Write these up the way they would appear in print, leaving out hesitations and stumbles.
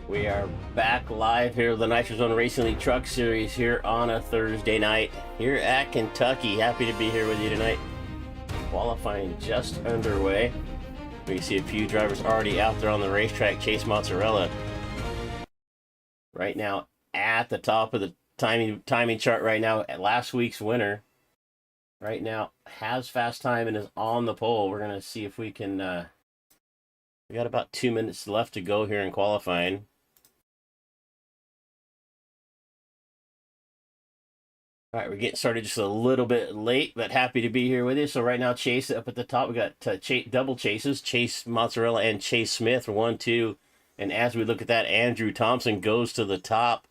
We are back live here with the Nitrozone Racing League Truck Series here on a Thursday night here at Kentucky. Happy to be here with you tonight. Qualifying just underway. We can see a few drivers already out there on the racetrack. Chase Mozzarella right now at the top of the timing chart right now. Last week's winner right now has fast time and is on the pole. We're going to see if we can... we got about 2 minutes left to go here in qualifying. All right, we're getting started just a little bit late, but happy to be here with you. So right now, Chase up at the top. We got double chases, Chase Mozzarella and Chase Smith, 1, 2. And as we look at that, Andrew Thompson goes to the top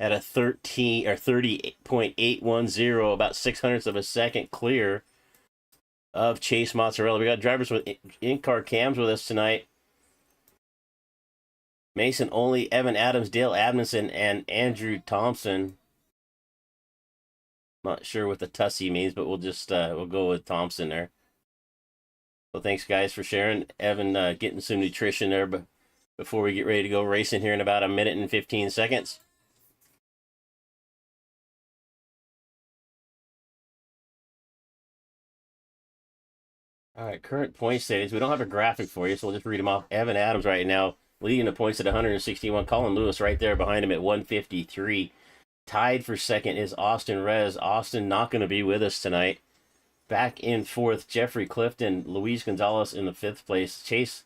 at a 30.810, about 600ths of a second clear of Chase Mozzarella. We got drivers with in-car cams with us tonight. Mason Only, Evan Adams, Dale Adamson, and Andrew Thompson. Not sure what the Tussie means, but we'll just we'll go with Thompson there. So thanks guys for sharing. Evan getting some nutrition there, but before we get ready to go racing here in about a minute and 15 seconds. All right, current point standings. We don't have a graphic for you, so we'll just read them off. Evan Adams right now leading the points at 161. Colin Lewis right there behind him at 153. Tied for second is Austin Rez. Austin not going to be with us tonight. Back in fourth, Jeffrey Clifton. Luis Gonzalez in the fifth place. Chase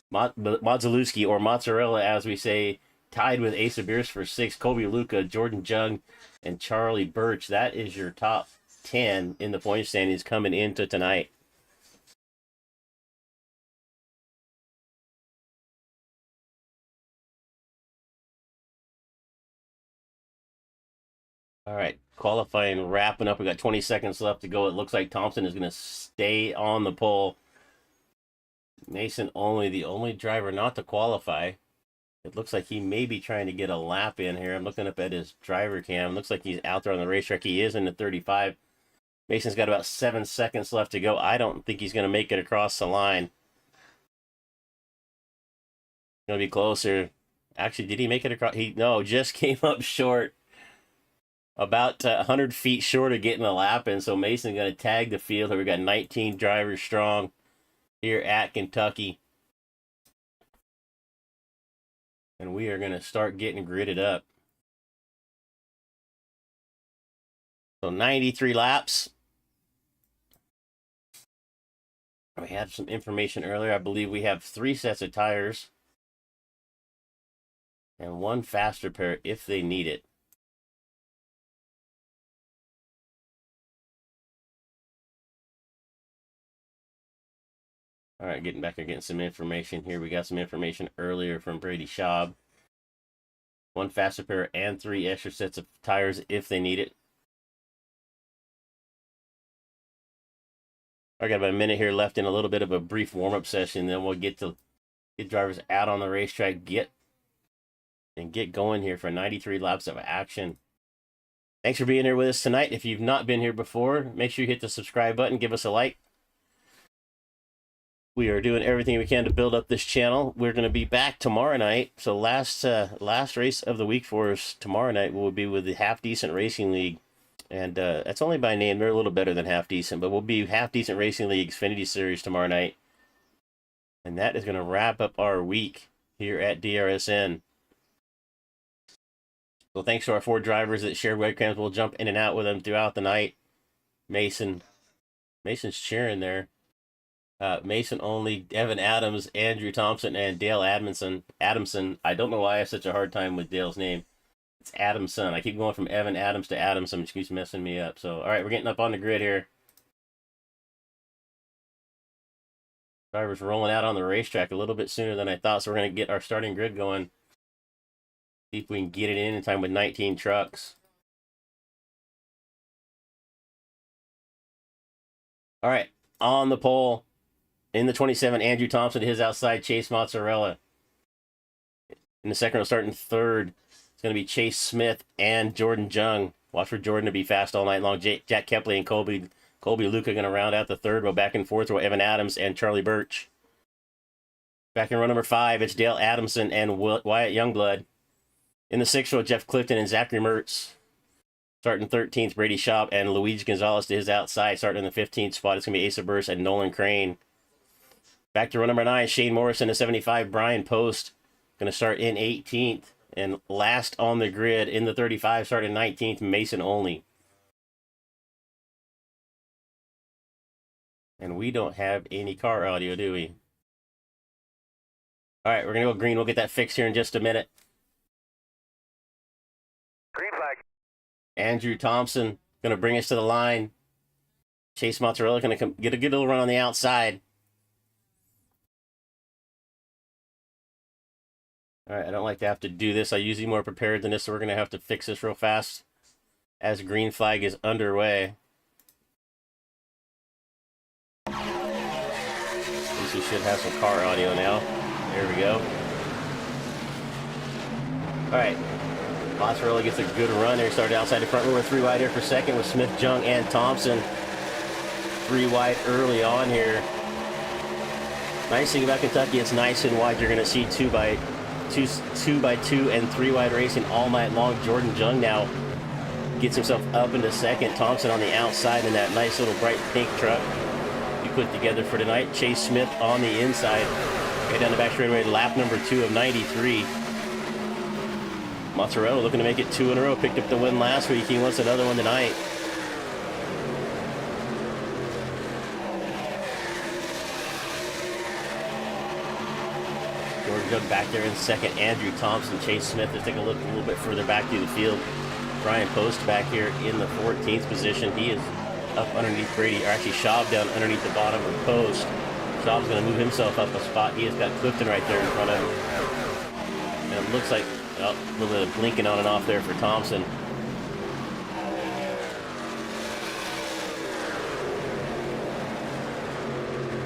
Mozzalewski, or Mozzarella as we say, tied with Asa Beers for sixth. Kobe Luca, Jordan Jung, and Charlie Birch. That is your top 10 in the point standings coming into tonight. All right, qualifying wrapping up. We got 20 seconds left to go. It looks like Thompson is going to stay on the pole. Mason Only, the only driver not to qualify. It looks like he may be trying to get a lap in here. I'm looking up at his driver cam. Looks like he's out there on the racetrack. He is in the 35. Mason's got about 7 seconds left to go. I don't think he's going to make it across the line. Going to be closer. Actually, did he make it across? No, just came up short. About 100 feet short of getting a lap in, so Mason's going to tag the field. We got 19 drivers strong here at Kentucky. And we are going to start getting gridded up. So 93 laps. We had some information earlier. I believe we have 3 sets of tires. And 1 faster pair if they need it. All right, getting back here, getting some information here. We got some information earlier from Brady Schaub. 1 faster pair and 3 extra sets of tires if they need it. I got about a minute here left in a little bit of a brief warm-up session. Then we'll get drivers out on the racetrack, get going here for 93 laps of action. Thanks for being here with us tonight. If you've not been here before, make sure you hit the subscribe button, give us a like. We are doing everything we can to build up this channel. We're going to be back tomorrow night. So last race of the week for us tomorrow night will be with the Half Decent Racing League. And that's only by name. They're a little better than Half Decent. But we'll be Half Decent Racing League Xfinity Series tomorrow night. And that is going to wrap up our week here at DRSN. So thanks to our 4 drivers that shared webcams. We'll jump in and out with them throughout the night. Mason's cheering there. Mason Only, Evan Adams, Andrew Thompson, and Dale Adamson. I don't know why I have such a hard time with Dale's name. It's Adamson. I keep going from Evan Adams to Adamson, which keeps messing me up. So, all right, we're getting up on the grid here. Drivers rolling out on the racetrack a little bit sooner than I thought, so we're going to get our starting grid going. See if we can get it in time with 19 trucks. All right, on the pole. In the 27, Andrew Thompson to his outside, Chase Mozzarella. In the second row, starting third, it's going to be Chase Smith and Jordan Jung. Watch for Jordan to be fast all night long. Jack Kepley and Colby Luca going to round out the third row. Back and fourth row, Evan Adams and Charlie Birch. Back in row number 5, it's Dale Adamson and Wyatt Youngblood. In the 6th row, Jeff Clifton and Zachary Mertz. Starting 13th, Brady Schaub and Luigi Gonzalez to his outside. Starting in the 15th spot, it's going to be Asa Burst and Nolan Crane. Back to row number 9, Shane Morrison to 75, Brian Post. Going to start in 18th. And last on the grid in the 35, starting 19th, Mason Olney. And we don't have any car audio, do we? All right, we're going to go green. We'll get that fixed here in just a minute. Green flag. Andrew Thompson going to bring us to the line. Chase Mozzarella going to get a good little run on the outside. All right, I don't like to have to do this. I'm usually more prepared than this, so we're going to have to fix this real fast as green flag is underway. At least we should have some car audio now. There we go. All right. Mozzarella gets a good run there. Started outside the front row with 3 wide here for second with Smith, Jung, and Thompson. 3 wide early on here. Nice thing about Kentucky, it's nice and wide. You're going to see 2 by 2 and 3 wide racing all night long. Jordan Jung now gets himself up into second. Thompson on the outside in that nice little bright pink truck he put together for tonight. Chase Smith on the inside. Right down the back straightaway, lap number 2 of 93. Mozzarella looking to make it 2 in a row. Picked up the win last week. He wants another one tonight. Jordan Jung back there in second. Andrew Thompson, Chase Smith. Let's take a look a little bit further back through the field. Brian Post back here in the 14th position. He is up underneath Brady, or actually Schaub down underneath the bottom of Post. Schaub's going to move himself up a spot. He has got Clifton right there in front of him. And it looks like a little bit of blinking on and off there for Thompson.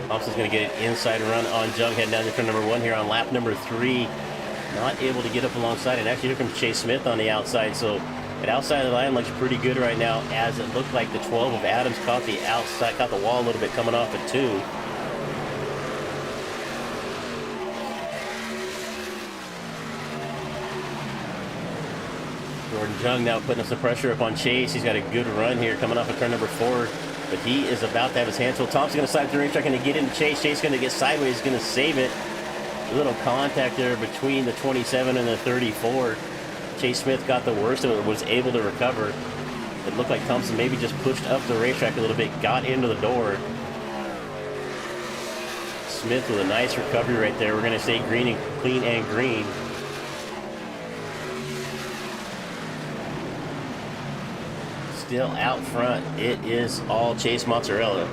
Thompson's going to get an inside run on Jung, heading down to turn number 1 here on lap number 3. Not able to get up alongside. And actually here comes Chase Smith on the outside. So that outside of the line looks pretty good right now, as it looked like the 12 of Adams caught the outside, caught the wall a little bit coming off at 2. Jordan Jung now putting some pressure up on Chase. He's got a good run here coming off of turn number 4, but he is about to have his hands full. Thompson's going to slide through the racetrack, going to get into Chase. Chase going to get sideways, he's going to save it. A little contact there between the 27 and the 34. Chase Smith got the worst of it, was able to recover. It looked like Thompson maybe just pushed up the racetrack a little bit, got into the door. Smith with a nice recovery right there. We're going to stay green and clean and green. Still out front, it is all Chase Mozzarella.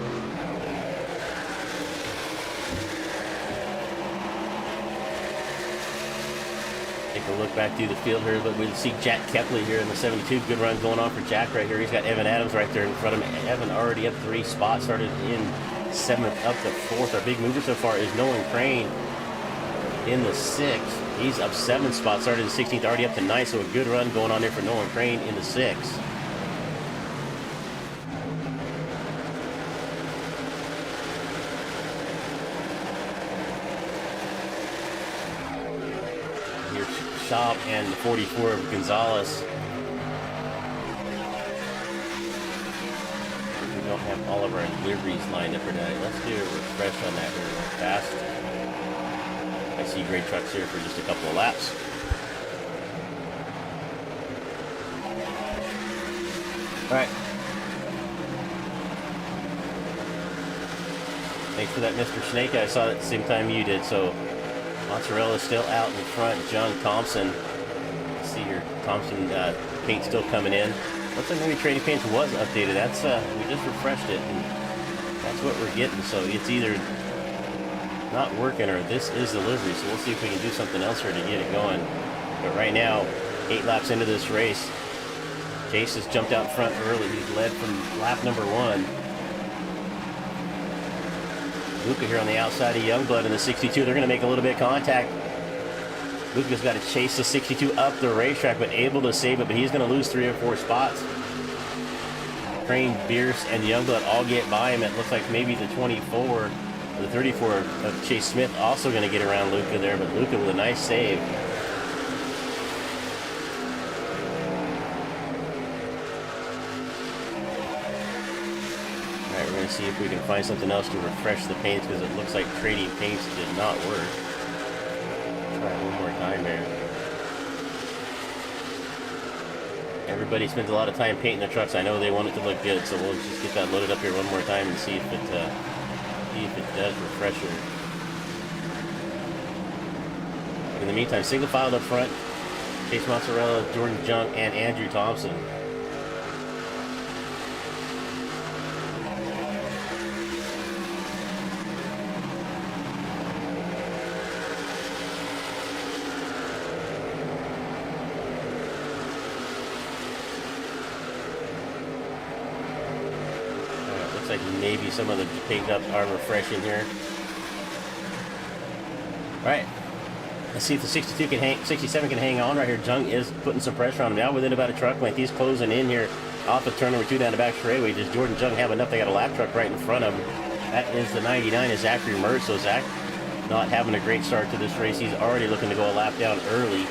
Take a look back through the field here, but we see Jack Kepley here in the 72. Good run going on for Jack right here. He's got Evan Adams right there in front of him. Evan already up 3 spots, started in 7th up to 4th. Our big mover so far is Nolan Crane in the 6th. He's up 7 spots, started in 16th, already up to 9th. So a good run going on there for Nolan Crane in the 6th. Schaub and the 44 of Gonzalez. We don't have all of our liveries lined up for tonight. Let's do a refresh on that here real fast. I see great trucks here for just a couple of laps. All right. Thanks for that, Mr. Snake. I saw it at the same time you did, so Mozzarella still out in front. Jung, Thompson. Let's see here. Thompson paint still coming in. Looks like maybe Trading Paints was updated. That's we just refreshed it, and that's what we're getting. So it's either not working or this is the livery. So we'll see if we can do something else here to get it going. But right now, 8 laps into this race, Chase has jumped out front early. He's led from lap number 1. Luca here on the outside of Youngblood in the 62. They're going to make a little bit of contact. Luca's got to chase the 62 up the racetrack, but able to save it, but he's going to lose 3 or 4 spots. Crane, Bierce, and Youngblood all get by him. It looks like maybe the 24 The 34 of Chase Smith also going to get around Luca there, but Luca with a nice save. Alright, we're going to see if we can find something else to refresh the paints, because it looks like trading paints did not work. Try it one more time there. Everybody spends a lot of time painting their trucks. I know they want it to look good, so we'll just get that loaded up here one more time and see if it does refresh it. In the meantime, single filed up front, Chase Mozzarella, Jordan Junk, and Andrew Thompson. Looks like maybe some of the paint ups are refreshing here. All right. Let's see if the 62 can hang, 67 can hang on right here. Jung is putting some pressure on him now, within about a truck length. He's closing in here off of turn number 2 down the back straightaway. Does Jordan Jung have enough? They got a lap truck right in front of him. That is the 99 is Zachary Mertz. So Zach not having a great start to this race. He's already looking to go a lap down early.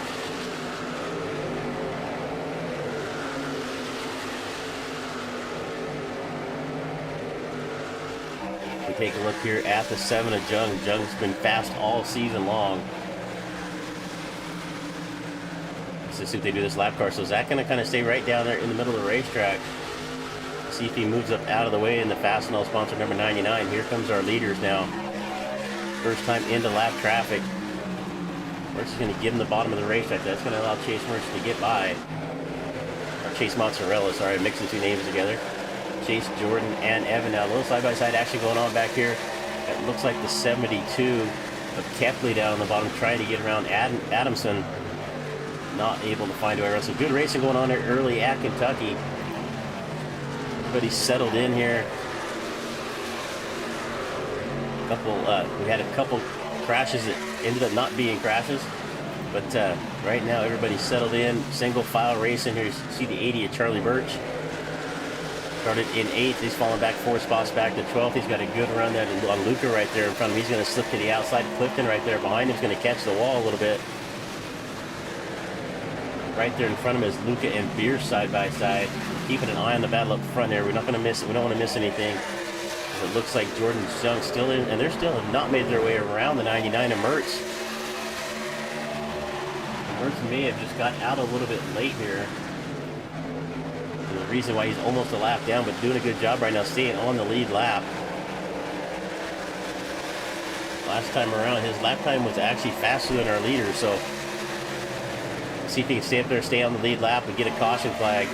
We take a look here at the 7 of Jung. Jung's been fast all season long. Let's see if they do this lap car. So Zach gonna kind of stay right down there in the middle of the racetrack. See if he moves up out of the way in the Fastenal sponsor number 99. Here comes our leaders now. First time into lap traffic. Mertz is gonna give him the bottom of the racetrack. That's gonna allow Chase Mertz to get by. Or Chase Mozzarella, sorry, I'm mixing two names together. Chase, Jordan, and Evan now. A little side-by-side action going on back here. It looks like the 72 of Kepley down on the bottom trying to get around Adamson. Not able to find a way around. So good racing going on there early at Kentucky. Everybody's settled in here. We had a couple crashes that ended up not being crashes. But right now everybody's settled in. Single file racing here. You see the 80 of Charlie Birch. Started in 8th. He's fallen back 4 spots back to 12th. He's got a good run there on Luca right there in front of him. He's going to slip to the outside. Clifton right there behind him is going to catch the wall a little bit. Right there in front of him is Luca and Beers side by side. Keeping an eye on the battle up front there. We're not going to miss it. We don't want to miss anything. It looks like Jordan Jung still in, and they're still have not made their way around the 99 of Mertz. Mertz may have just got out a little bit late here. And the reason why he's almost a lap down, but doing a good job right now, staying on the lead lap. Last time around, his lap time was actually faster than our leader, so see if he can stay up there, stay on the lead lap, and get a caution flag.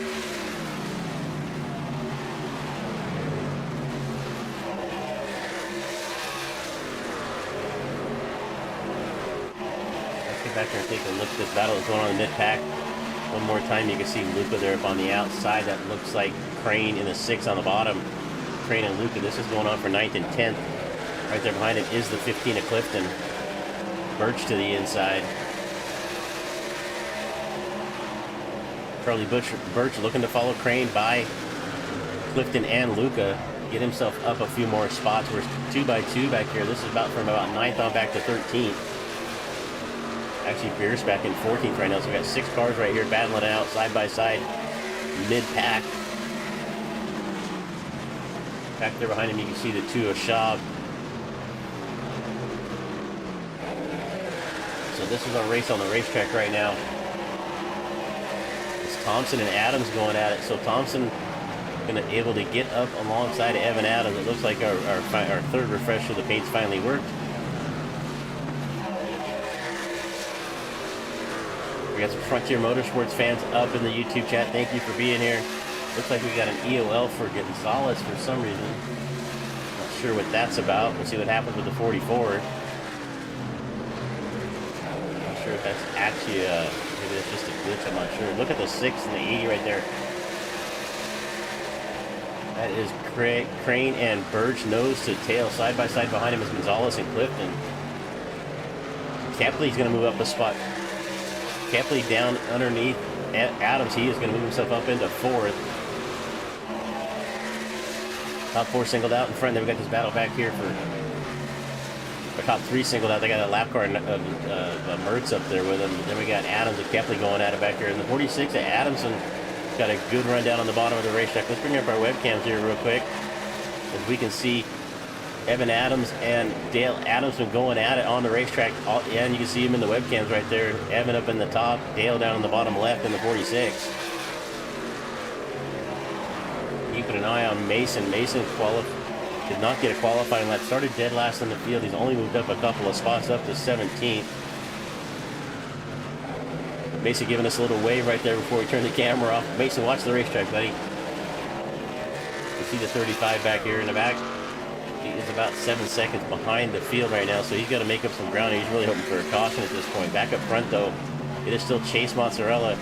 Let's get back here and take a look at this battle that's going on in the mid-pack. One more time, you can see Luca there up on the outside. That looks like Crane in the 6 on the bottom. Crane and Luca, this is going on for 9th and 10th. Right there behind him is the 15 of Clifton. Birch to the inside. Charlie Birch looking to follow Crane by Clifton and Luca. Get himself up a few more spots. We're 2 by 2 back here. This is about from about 9th on back to 13th. Actually, Beers back in 14th right now. So we got 6 cars right here battling out side by side, mid-pack. Back there behind him, you can see the 2 of Schaub. So this is our race on the racetrack right now. Thompson and Adams going at it. So Thompson gonna able to get up alongside of Evan Adams. It looks like our third refresh of the paints finally worked. We got some Frontier Motorsports fans up in the YouTube chat. Thank you for being here. Looks like we got an EOL for Gonzalez for some reason. Not sure what that's about. We'll see what happens with the 44. Not sure if that's actually maybe that's just a glitch, I'm not sure. Look at the 6 and the 80 right there. That is Crane and Birch nose to tail. Side by side behind him is Gonzalez and Clifton. Kepley's going to move up a spot. Kepley down underneath Adams. He is going to move himself up into 4th. Top 4 singled out in front. Then we got this battle back here for Our top three singled out. They got a lap car of Mertz up there with them. Then we got Adams and Kepley going at it back here. And the 46 at Adamson got a good run down on the bottom of the racetrack. Let's bring up our webcams here real quick, as we can see Evan Adams and Dale Adamson going at it on the racetrack. And you can see him in the webcams right there. Evan up in the top, Dale down in the bottom left in the 46. Keeping an eye on Mason. Mason did not get a qualifying lap. Started dead last in the field. He's only moved up a couple of spots up to 17th. Mason giving us a little wave right there before we turn the camera off. Mason, watch the racetrack, buddy. You see the 35 back here in the back. He is about 7 seconds behind the field right now, so he's got to make up some ground. He's really hoping for a caution at this point. Back up front, though, it is still Chase Mozzarella.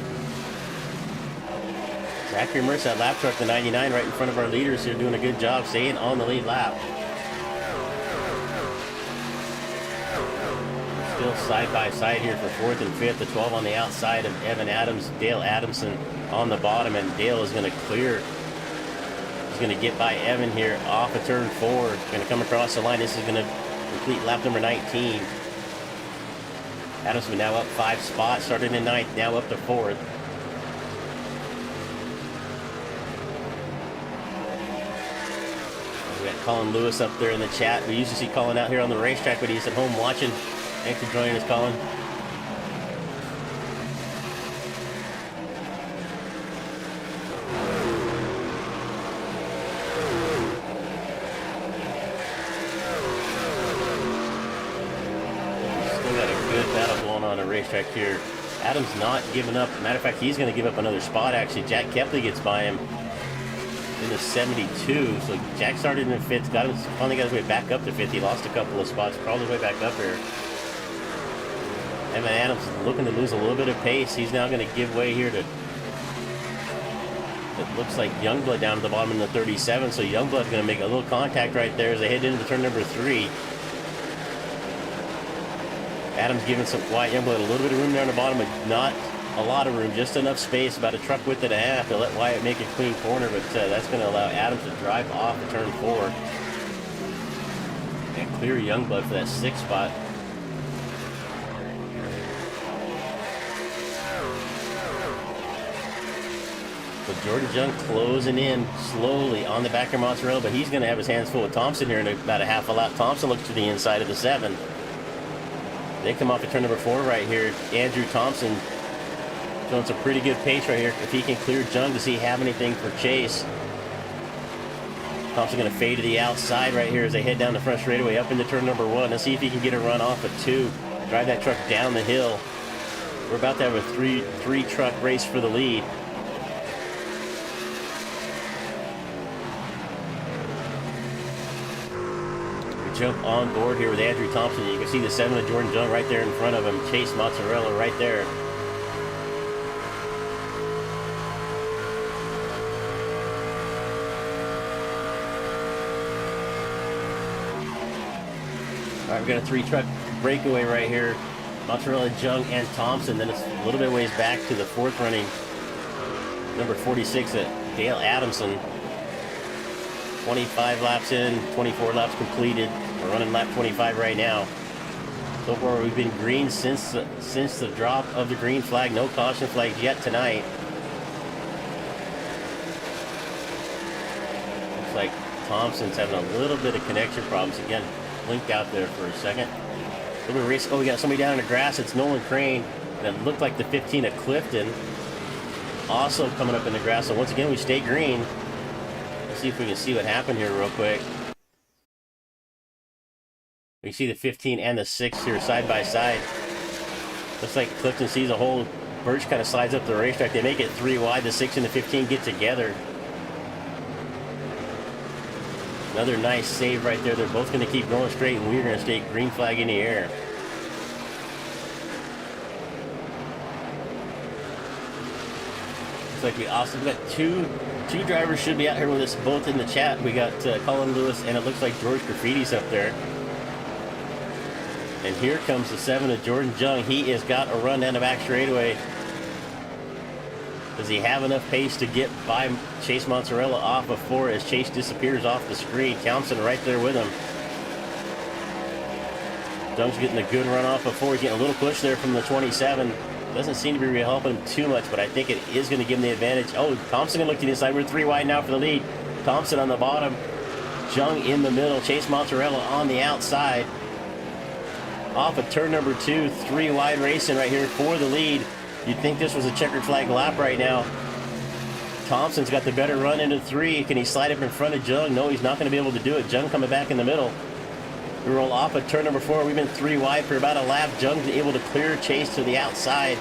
Zachary Mertz, that lap truck, the 99, right in front of our leaders here, doing a good job staying on the lead lap. Still side by side here for 4th and 5th. The 12 on the outside of Evan Adams, Dale Adamson on the bottom, and Dale is going to clear. He's going to get by Evan here off of turn 4. Going to come across the line. This is going to complete lap number 19. Adamson now up 5 spots, started in 9th, now up to 4th. We got Colin Lewis up there in the chat. We usually see Colin out here on the racetrack, but he's at home watching. Thanks for joining us, Colin. Still got a good battle going on the racetrack here. Adams not giving up. Matter of fact, he's going to give up another spot, actually. Jack Kepley gets by him in the 72. So Jack started in the 5th, finally got his way back up to 5th. He lost a couple of spots, crawled his way back up here. Evan Adams looking to lose a little bit of pace. He's now going to give way here to, it looks like Youngblood down at the bottom in the 37. So Youngblood's going to make a little contact right there as they head into turn number 3. Adams giving some Wyatt Youngblood a little bit of room there on the bottom, but not a lot of room, just enough space, about a truck width and a half to let Wyatt make a clean corner, but that's going to allow Adams to drive off of turn 4 and clear Youngblood for that 6th spot. So Jordan Jung closing in slowly on the back of Mozzarella, but he's going to have his hands full with Thompson here in about a half a lap. Thompson looks to the inside of the 7. They come off at turn number 4 right here. Andrew Thompson showing some pretty good pace right here. If he can clear Jung, does he have anything for Chase? Thompson going to fade to the outside right here as they head down the front straightaway up into turn number 1. Let's see if he can get a run off of 2. Drive that truck down the hill. We're about to have a three truck race for the lead. We jump on board here with Andrew Thompson. You can see the 7 of Jordan Jung right there in front of him. Chase Mozzarella right there. All right, we've got a 3-truck breakaway right here. Mozzarella, Jung, and Thompson. Then it's a little bit ways back to the 4th running, number 46 at Dale Adamson. 25 laps in, 24 laps completed. We're running lap 25 right now. So far, we've been green since the drop of the green flag. No caution flags yet tonight. Looks like Thompson's having a little bit of connection problems again. Blinked out there for a second. A little race. Oh, we got somebody down in the grass. It's Nolan Crane. And it looked like the 15 at Clifton. Also coming up in the grass. So once again, we stay green. Let's see if we can see what happened here real quick. We see the 15 and the 6 here side by side. Looks like Clifton sees a hole. Birch kind of slides up the racetrack. They make it 3 wide. The 6 and the 15 get together. Another nice save right there. They're both going to keep going straight, and we're going to stay green flag in the air. Looks like we also got two drivers should be out here with us both in the chat. We got Colin Lewis, and it looks like George Graffiti's up there. And here comes the 7 of Jordan Jung. He has got a run down the back straightaway. Does he have enough pace to get by Chase Mozzarella off of 4 as Chase disappears off the screen? Thompson right there with him. Jung's getting a good run off before. He's getting a little push there from the 27. Doesn't seem to be helping him too much, but I think it is going to give him the advantage. Oh, Thompson going to look to the inside. We're 3 wide now for the lead. Thompson on the bottom. Jung in the middle. Chase Mozzarella on the outside. Off of turn number 2. 3 wide racing right here for the lead. You'd think this was a checkered flag lap right now. Thompson's got the better run into 3. Can he slide up in front of Jung? No, he's not going to be able to do it. Jung coming back in the middle. We roll off at turn number 4. We've been 3 wide for about a lap. Jung's able to clear Chase to the outside.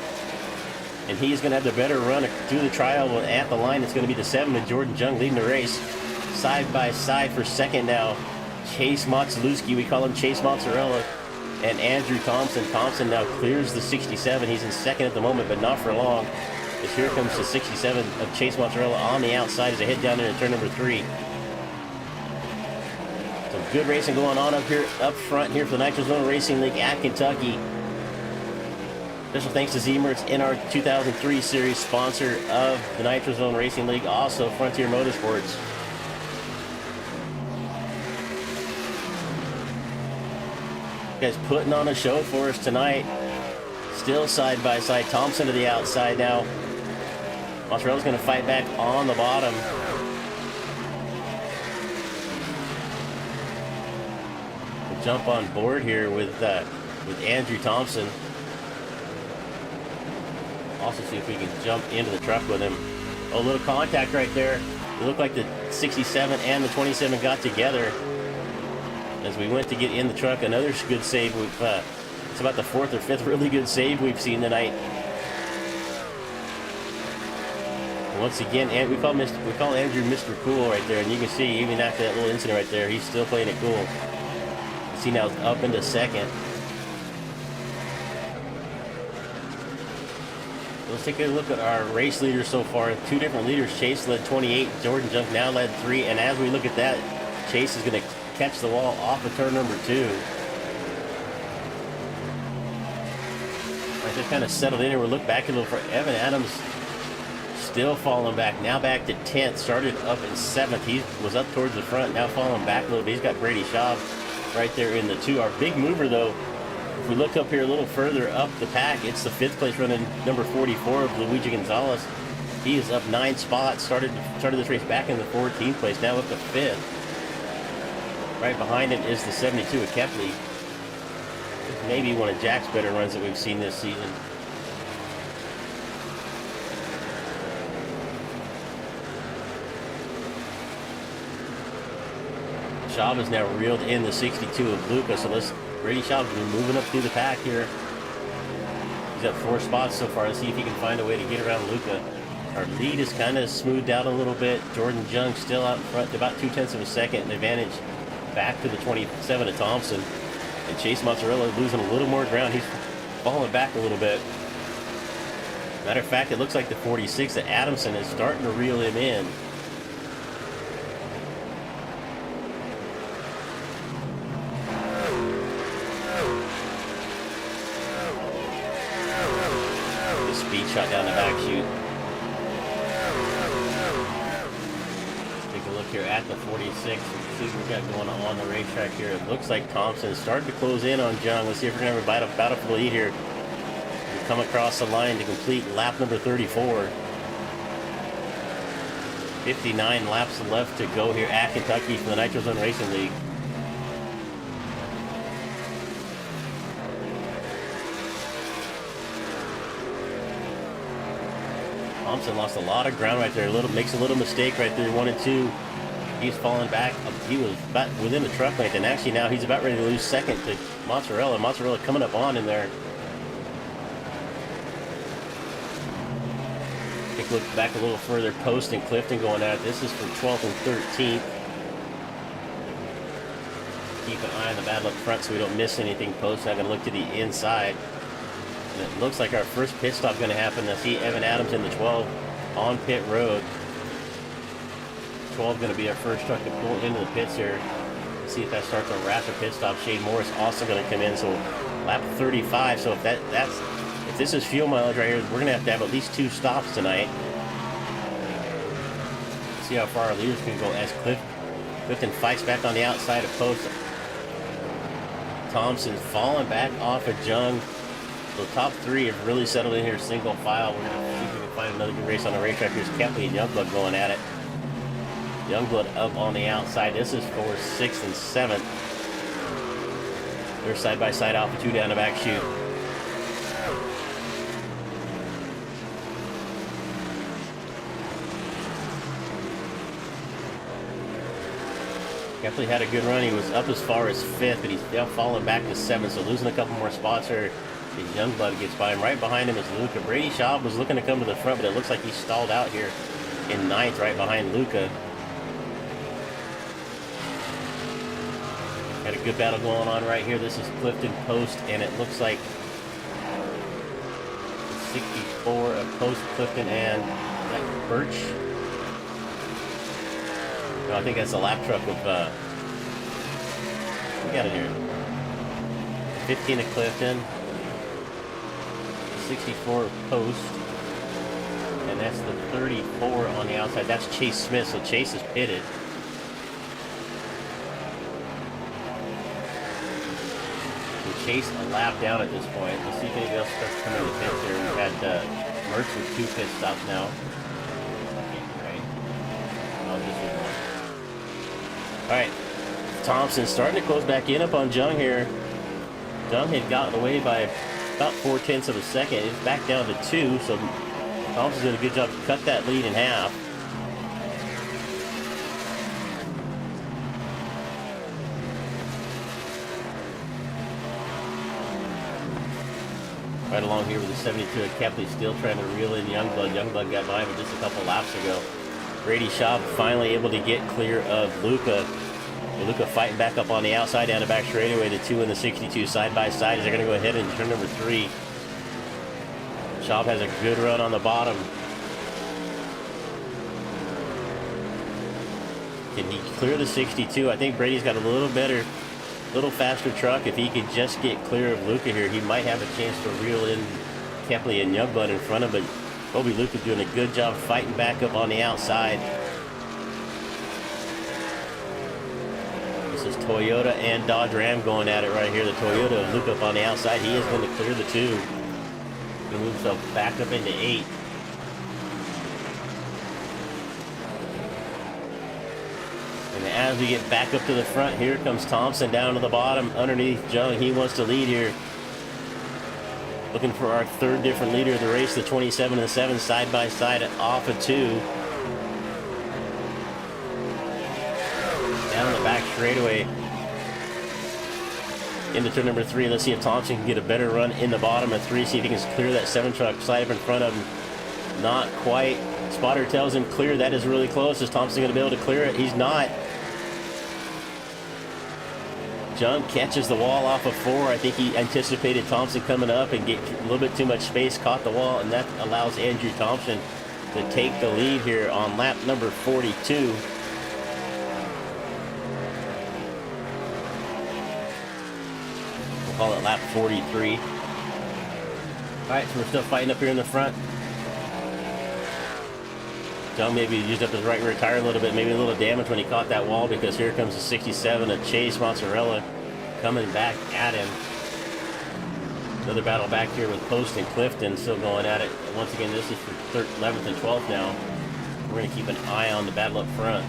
And he's going to have the better run through the trial at the line. It's going to be the 7 and Jordan Jung leading the race. Side by side for second now. Chase Motzalewski, we call him Chase Mozzarella, and Andrew Thompson. Thompson now clears the 67. He's in second at the moment, but not for long. As here comes the 67 of Chase Mozzarella on the outside as they head down into turn number 3. Some good racing going on up front here for the Nitrozone Racing League at Kentucky. Special thanks to Z-Mertz in our 2003 series, sponsor of the Nitrozone Racing League, also Frontier Motorsports. Guys putting on a show for us tonight. Still side by side. Thompson to the outside now. Mozzarella's going to fight back on the bottom. We'll jump on board here with Andrew Thompson. Also see if we can jump into the truck with him. Oh, a little contact right there. It looked like the 67 and the 27 got together as we went to get in the truck. Another good save. It's about the 4th or 5th really good save we've seen tonight. Once again, and we call Andrew Mr. Cool right there, and you can see even after that little incident right there, he's still playing it cool. See now it's up into second. Let's take a look at our race leaders so far. 2 different leaders. Chase led 28. Jordan Jung now led 3. And as we look at that, Chase is going to catch the wall off of turn number 2. Right, just kind of settled in here. We'll look back a little for Evan Adams. Still falling back. Now back to 10th. Started up in 7th. He was up towards the front. Now falling back a little bit. He's got Brady Schaub right there in the 2. Our big mover, though, if we look up here a little further up the pack, it's the 5th place running number 44 of Luigi Gonzalez. He is up 9 spots. Started this race back in the 14th place. Now up to 5th. Right behind it is the 72 of Kepley. Maybe one of Jack's better runs that we've seen this season. Schaub is now reeled in the 62 of Lucas. So Brady Schaub's been moving up through the pack here. He's up 4 spots so far. Let's see if he can find a way to get around Luca. Our lead is kind of smoothed out a little bit. Jordan Jung still out in front, about 0.2 of a second, an advantage back to the 27 of Thompson. And Chase Mozzarella losing a little more ground. He's falling back a little bit. Matter of fact, it looks like the 46 that Adamson is starting to reel him in. The speed shot down the back chute. Take a look here at the 46. See what we've got going on the racetrack here. It looks like Thompson is starting to close in on Jung. Let's see if we're going to have a battle for the lead here. We come across the line to complete lap number 34. 59 laps left to go here at Kentucky for the Nitrozone Racing League. Thompson lost a lot of ground right there. Makes a little mistake right there, 1 and 2. He's falling back. He was about within the truck length, and actually now he's about ready to lose second to Mozzarella. Mozzarella coming up on him there. Take a look back a little further. Post and Clifton going at it. This is from 12th and 13th. Keep an eye on the battle up front so we don't miss anything. Post now going to look to the inside. And it looks like our first pit stop going to happen. I see Evan Adams in the 12 on pit road. 12 going to be our first truck to pull into the pits here. See if that starts a rapid pit stop. Shane Morris also going to come in. So lap 35. So if this is fuel mileage right here, we're going to have at least 2 stops tonight. See how far our leaders can go as Clifton fights back on the outside of Post. Thompson falling back off of Jung. So top three have really settled in here, single file. We're going to see if we can find another good race on the racetrack. Here's Kepley and Youngblood going at it. Youngblood up on the outside. This is for 6th and 7th. They're side by side, Alpha 2 down the back chute. Kepley had a good run. He was up as far as 5th, but he's now falling back to 7th, so losing a couple more spots here. Youngblood gets by him. Right behind him is Luca. Brady Schaub was looking to come to the front, but it looks like he stalled out here in 9th right behind Luca. Got a good battle going on right here. This is Clifton Post, and it looks like 64 of Post, Clifton, and Birch. No, I think that's a lap truck of, we got it here. 15 of Clifton, 64 of Post, and that's the 34 on the outside. That's Chase Smith, so Chase is pitted. So Chase a lap down at this point. Let's see if anybody else starts coming to the pits here. We've had Mertz with 2 pit stops now. Right. Oh, this is one. Alright, Thompson starting to close back in up on Jung here. Jung had gotten away by about 4/10 of a second. It's back down to 2, so Thompson's doing a good job to cut that lead in half. Right along here with the 72 of Kepley, still trying to reel in Youngblood. Youngblood got by him just a couple laps ago. Brady Schaub finally able to get clear of Luca. Luca fighting back up on the outside down the back straightaway. The 2 and the 62 side by side as they're going to go ahead and turn number 3. Schaub has a good run on the bottom. Can he clear the 62? I think Brady's got a little better, little faster truck. If he could just get clear of Luca here, he might have a chance to reel in Kepley and Youngblood in front of him. But Kobe Luca doing a good job fighting back up on the outside. This is Toyota and Dodge Ram going at it right here. The Toyota of Luca up on the outside. He is going to clear the 2. Going to move himself back up into 8. And as we get back up to the front, here comes Thompson down to the bottom underneath Jung. He wants to lead here. Looking for our 3rd different leader of the race, the 27 and the 7 side by side off of 2. Down the back straightaway into turn number 3. Let's see if Thompson can get a better run in the bottom of 3. See if he can clear that 7 truck slide up in front of him. Not quite. Spotter tells him clear. That is really close. Is Thompson going to be able to clear it? He's not. Jung catches the wall off of 4. I think he anticipated Thompson coming up and get a little bit too much space, caught the wall, and that allows Andrew Thompson to take the lead here on lap number 42. We'll call it lap 43. All right, so we're still fighting up here in the front. Jung maybe used up his right rear tire a little bit, maybe a little damage when he caught that wall, because here comes the 67 of Chase Mozzarella coming back at him. Another battle back here with Post and Clifton still going at it. Once again, this is for 11th and 12th now. We're going to keep an eye on the battle up front.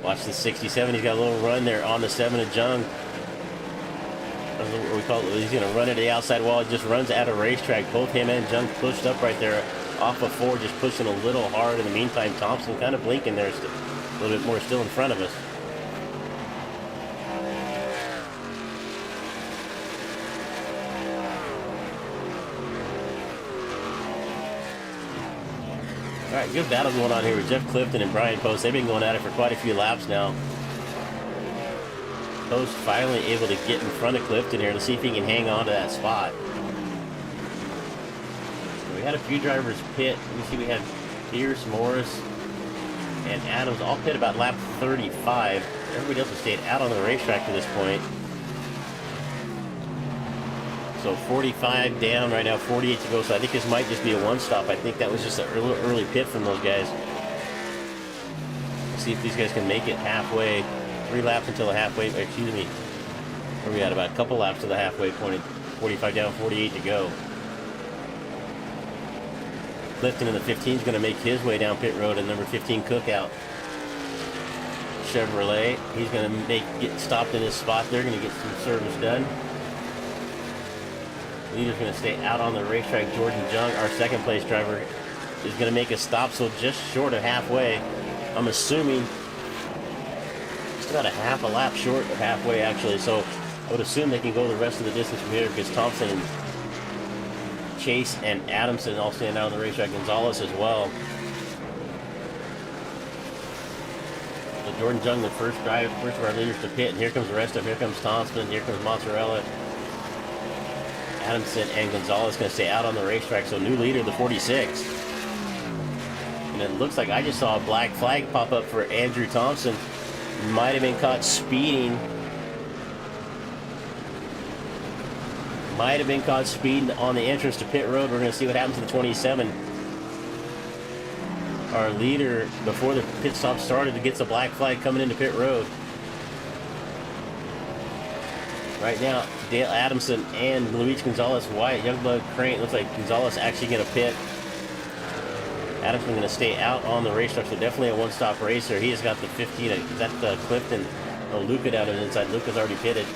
Watch the 67. He's got a little run there on the 7 of Jung. That's what we call it. He's going to run into the outside wall. He just runs out of racetrack. Both him and Jung pushed up right there off of 4, just pushing a little hard. In the meantime, Thompson kind of blinking there, a little bit more still in front of us. All right, good battle going on here with Jeff Clifton and Brian Post. They've been going at it for quite a few laps now. Post finally able to get in front of Clifton here. Let's see if he can hang on to that spot. We had a few drivers pit. Let me see, we had Pierce, Morris, and Adams all pit about lap 35. Everybody else has stayed out on the racetrack to this point. So 45 down right now, 48 to go. So I think this might just be a one-stop. I think that was just an early pit from those guys. Let's see if these guys can make it halfway. 3 laps until the halfway, excuse me. Where we at? About a couple laps to the halfway point. 45 down, 48 to go. Clifton in the 15 is going to make his way down pit road in number 15 Cookout. Chevrolet, he's going to get stopped in his spot there, going to get some service done. Leader's going to stay out on the racetrack. Jordan Jung, our second place driver, is going to make a stop, so just short of halfway. I'm assuming just about a half a lap short of halfway, actually. So I would assume they can go the rest of the distance from here because Thompson and Chase and Adamson all stand out on the racetrack. Gonzalez as well. So Jordan Jung, the first of our leaders to pit, and here comes the rest of them. Here comes Thompson, here comes Mozzarella. Adamson and Gonzalez going to stay out on the racetrack. So new leader, the 46. And it looks like I just saw a black flag pop up for Andrew Thompson. Might have been caught speeding. Might have been caught speeding on the entrance to pit road. We're going to see what happens to the 27. Our leader, before the pit stop started, gets a black flag coming into pit road. Right now, Dale Adamson and Luis Gonzalez, Wyatt Youngblood, Crane. Looks like Gonzalez actually going to pit. Adamson going to stay out on the racetrack, so definitely a one-stop racer. He has got the 15. Is that the Clifton? Oh, Luca down on the inside. Luca's already pitted.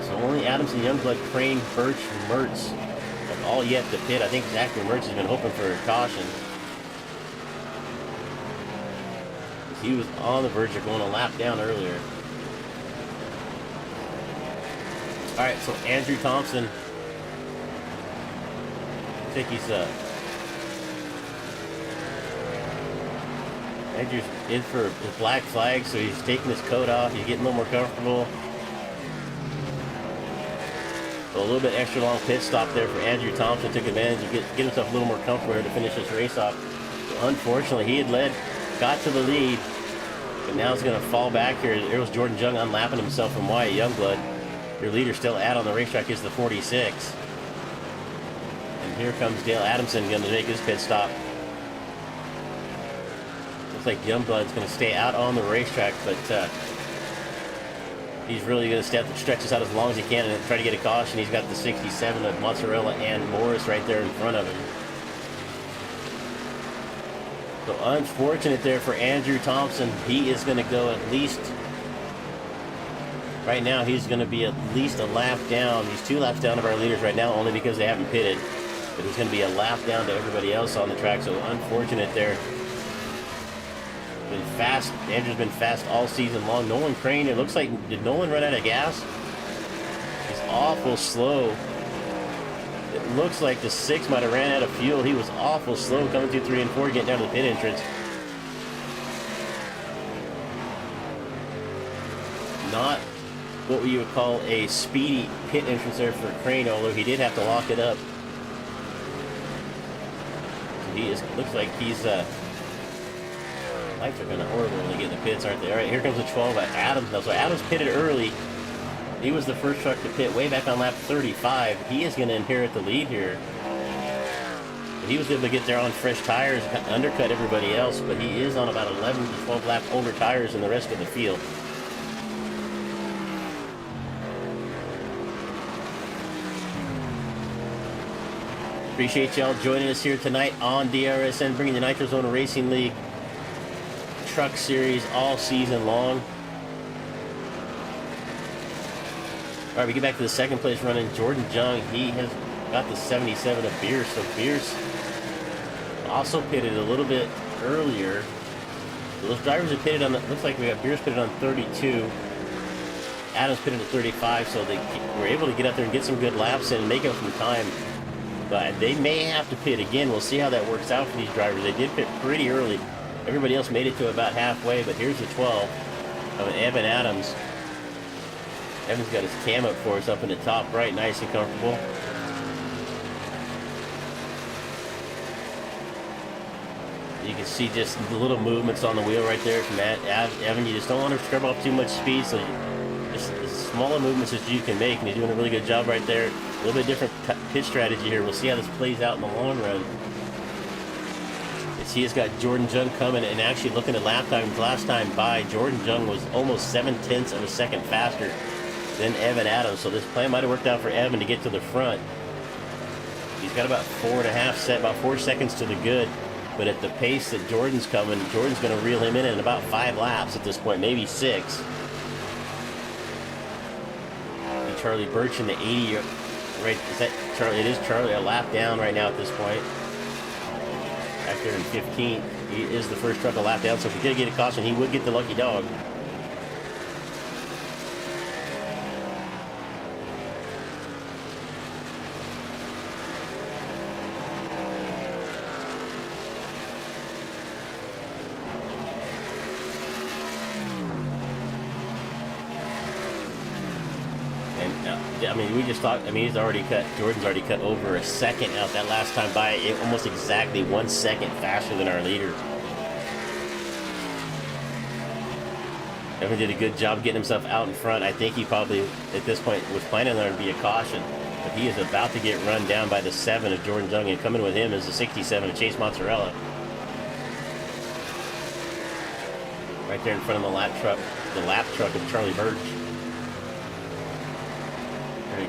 So only Adamson, Youngblood, Crane, Birch, Mertz have all yet to pit. I think Zachary Mertz has been hoping for a caution. He was on the verge of going a lap down earlier. All right, so Andrew Thompson, I think he's Andrew's in for his black flag, so he's taking his coat off. He's getting a little more comfortable. So a little bit extra long pit stop there for Andrew Thompson. Took advantage to get himself a little more comfortable here to finish this race off. So unfortunately, he had got to the lead, but now it's going to fall back here. There was Jordan Jung unlapping himself from Wyatt Youngblood. Your leader still out on the racetrack is the 46. And here comes Dale Adamson going to make his pit stop. Looks like Youngblood's going to stay out on the racetrack, but he's really going to stretch this out as long as he can and try to get a caution. He's got the 67 of Mozzarella and Morris right there in front of him. So unfortunate there for Andrew Thompson. He is going to go at least... Right now, he's going to be at least a lap down. He's 2 laps down of our leaders right now, only because they haven't pitted. But he's going to be a lap down to everybody else on the track, so unfortunate there. Been fast. Andrew's been fast all season long. Nolan Crane, it looks like, did Nolan run out of gas? He's awful slow. It looks like the 6 might have ran out of fuel. He was awful slow coming through 3 and 4, getting down to the pit entrance. Not what you would call a speedy pit entrance there for Crane, although he did have to lock it up. Looks like he's lights are kind of horrible when they get in the pits, aren't they? All right, here comes the 12 at Adams now. So Adams pitted early. He was the first truck to pit way back on lap 35. He is going to inherit the lead here. But he was able to get there on fresh tires, undercut everybody else, but he is on about 11 to 12 laps older tires than the rest of the field. Appreciate y'all joining us here tonight on DRSN, bringing the Nitrozone Racing League Truck Series all season long. All right, we get back to the second place running. Jordan Jung, he has got the 77 of Bierce. So Bierce also pitted a little bit earlier. So those drivers have pitted on, looks like we got Bierce pitted on 32. Adams pitted at 35, so they were able to get out there and get some good laps in and make up some time. But they may have to pit again. We'll see how that works out for these drivers. They did pit pretty early. Everybody else made it to about halfway, but here's the 12 of an Evan Adams. Evan's got his cam up for us up in the top right, nice and comfortable. You can see just the little movements on the wheel right there from Evan. You just don't want to scrub off too much speed, so just as smaller movements as you can make, and he's doing a really good job right there. A little bit different pitch strategy here. We'll see how this plays out in the long run. He has got Jordan Jung coming, and actually looking at lap times last time by, Jordan Jung was almost 0.7 of a second faster than Evan Adams. So this plan might have worked out for Evan to get to the front. He's got about 4 seconds to the good. But at the pace that Jordan's coming, Jordan's going to reel him in about 5 laps at this point, maybe 6. And Charlie Birch in the 80, right? Is that Charlie? It is Charlie, a lap down right now at this point. Back there in 15th. He is the first truck a lap down, so if he did get a caution, he would get the lucky dog. I mean, we just talked. I mean, Jordan's already cut over a second out that last time by, almost exactly 1 second faster than our leader. Evan did a good job getting himself out in front. I think he probably, at this point, was planning on there to be a caution. But he is about to get run down by the 7 of Jordan Jung, and coming with him is the 67 of Chase Mozzarella. Right there in front of the lap truck of Charlie Birch.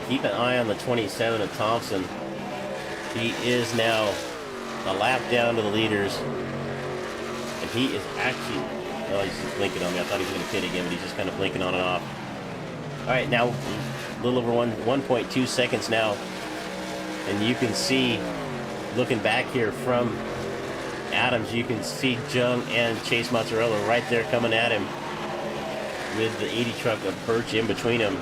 Keep an eye on the 27 of Thompson. He is now a lap down to the leaders. And he is actually... Oh, he's just blinking on me. I thought he was going to pit again, but he's just kind of blinking on and off. Alright, now a little over 1.2 seconds now. And you can see, looking back here from Adams, you can see Jung and Chase Mozzarella right there coming at him with the 80 truck of Birch in between them.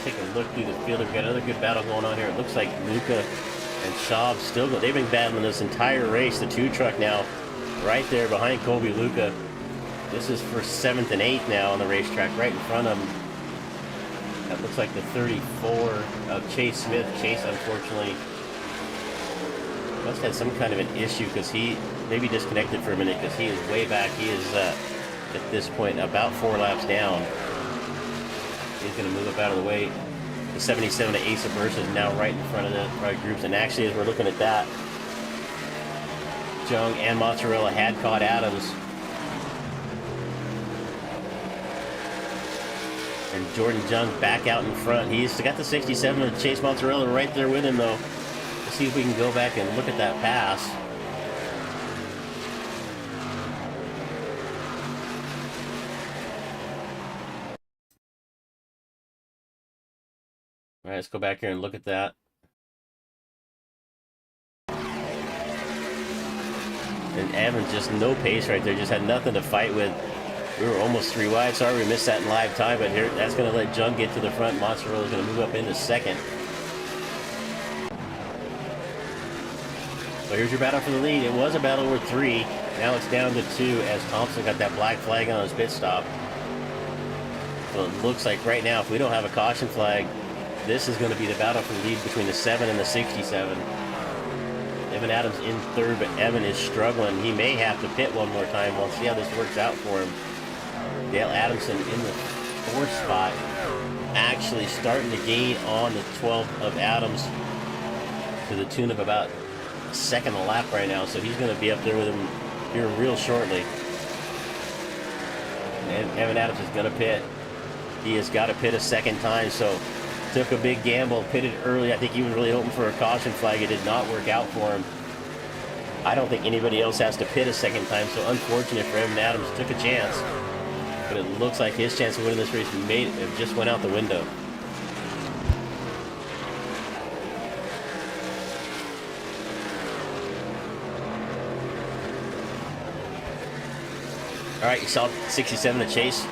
Take a look through the field. We've got another good battle going on here. It looks like Luca and Schaub still go. They've been battling this entire race. The 2 truck now right there behind Colby Luca. This is for 7th and 8th now on the racetrack, right in front of him. That looks like the 34 of Chase Smith. Chase, unfortunately, must have some kind of an issue because he maybe disconnected for a minute because he is way back. He is, at this point, about 4 laps down. He's going to move up out of the way. The 77 to Asa Burst is now right in front of the right groups. And actually, as we're looking at that, Jung and Mozzarella had caught Adams. And Jordan Jung back out in front. He's got the 67 of Chase Mozzarella right there with him, though. Let's see if we can go back and look at that pass. All right, let's go back here and look at that. And Evans just no pace right there, just had nothing to fight with. We were almost 3 wide. Sorry we missed that in live time, but here that's going to let Jung get to the front. Mozzarella's going to move up into 2nd. So here's your battle for the lead. It was a battle over 3. Now it's down to 2 as Thompson got that black flag on his pit stop. So it looks like right now, if we don't have a caution flag, this is going to be the battle for the lead between the 7 and the 67. Evan Adams in 3rd, but Evan is struggling. He may have to pit one more time. We'll see how this works out for him. Dale Adamson in the 4th spot, actually starting to gain on the 12 of Adams to the tune of about a second a lap right now. So he's going to be up there with him here real shortly. And Evan Adams is going to pit. He has got to pit a second time, so took a big gamble, pitted early. I think he was really hoping for a caution flag. It did not work out for him. I don't think anybody else has to pit a second time, so unfortunate for Evan Adams. Took a chance, but it looks like his chance of winning this race just went out the window. All right, you saw 67 to Chase.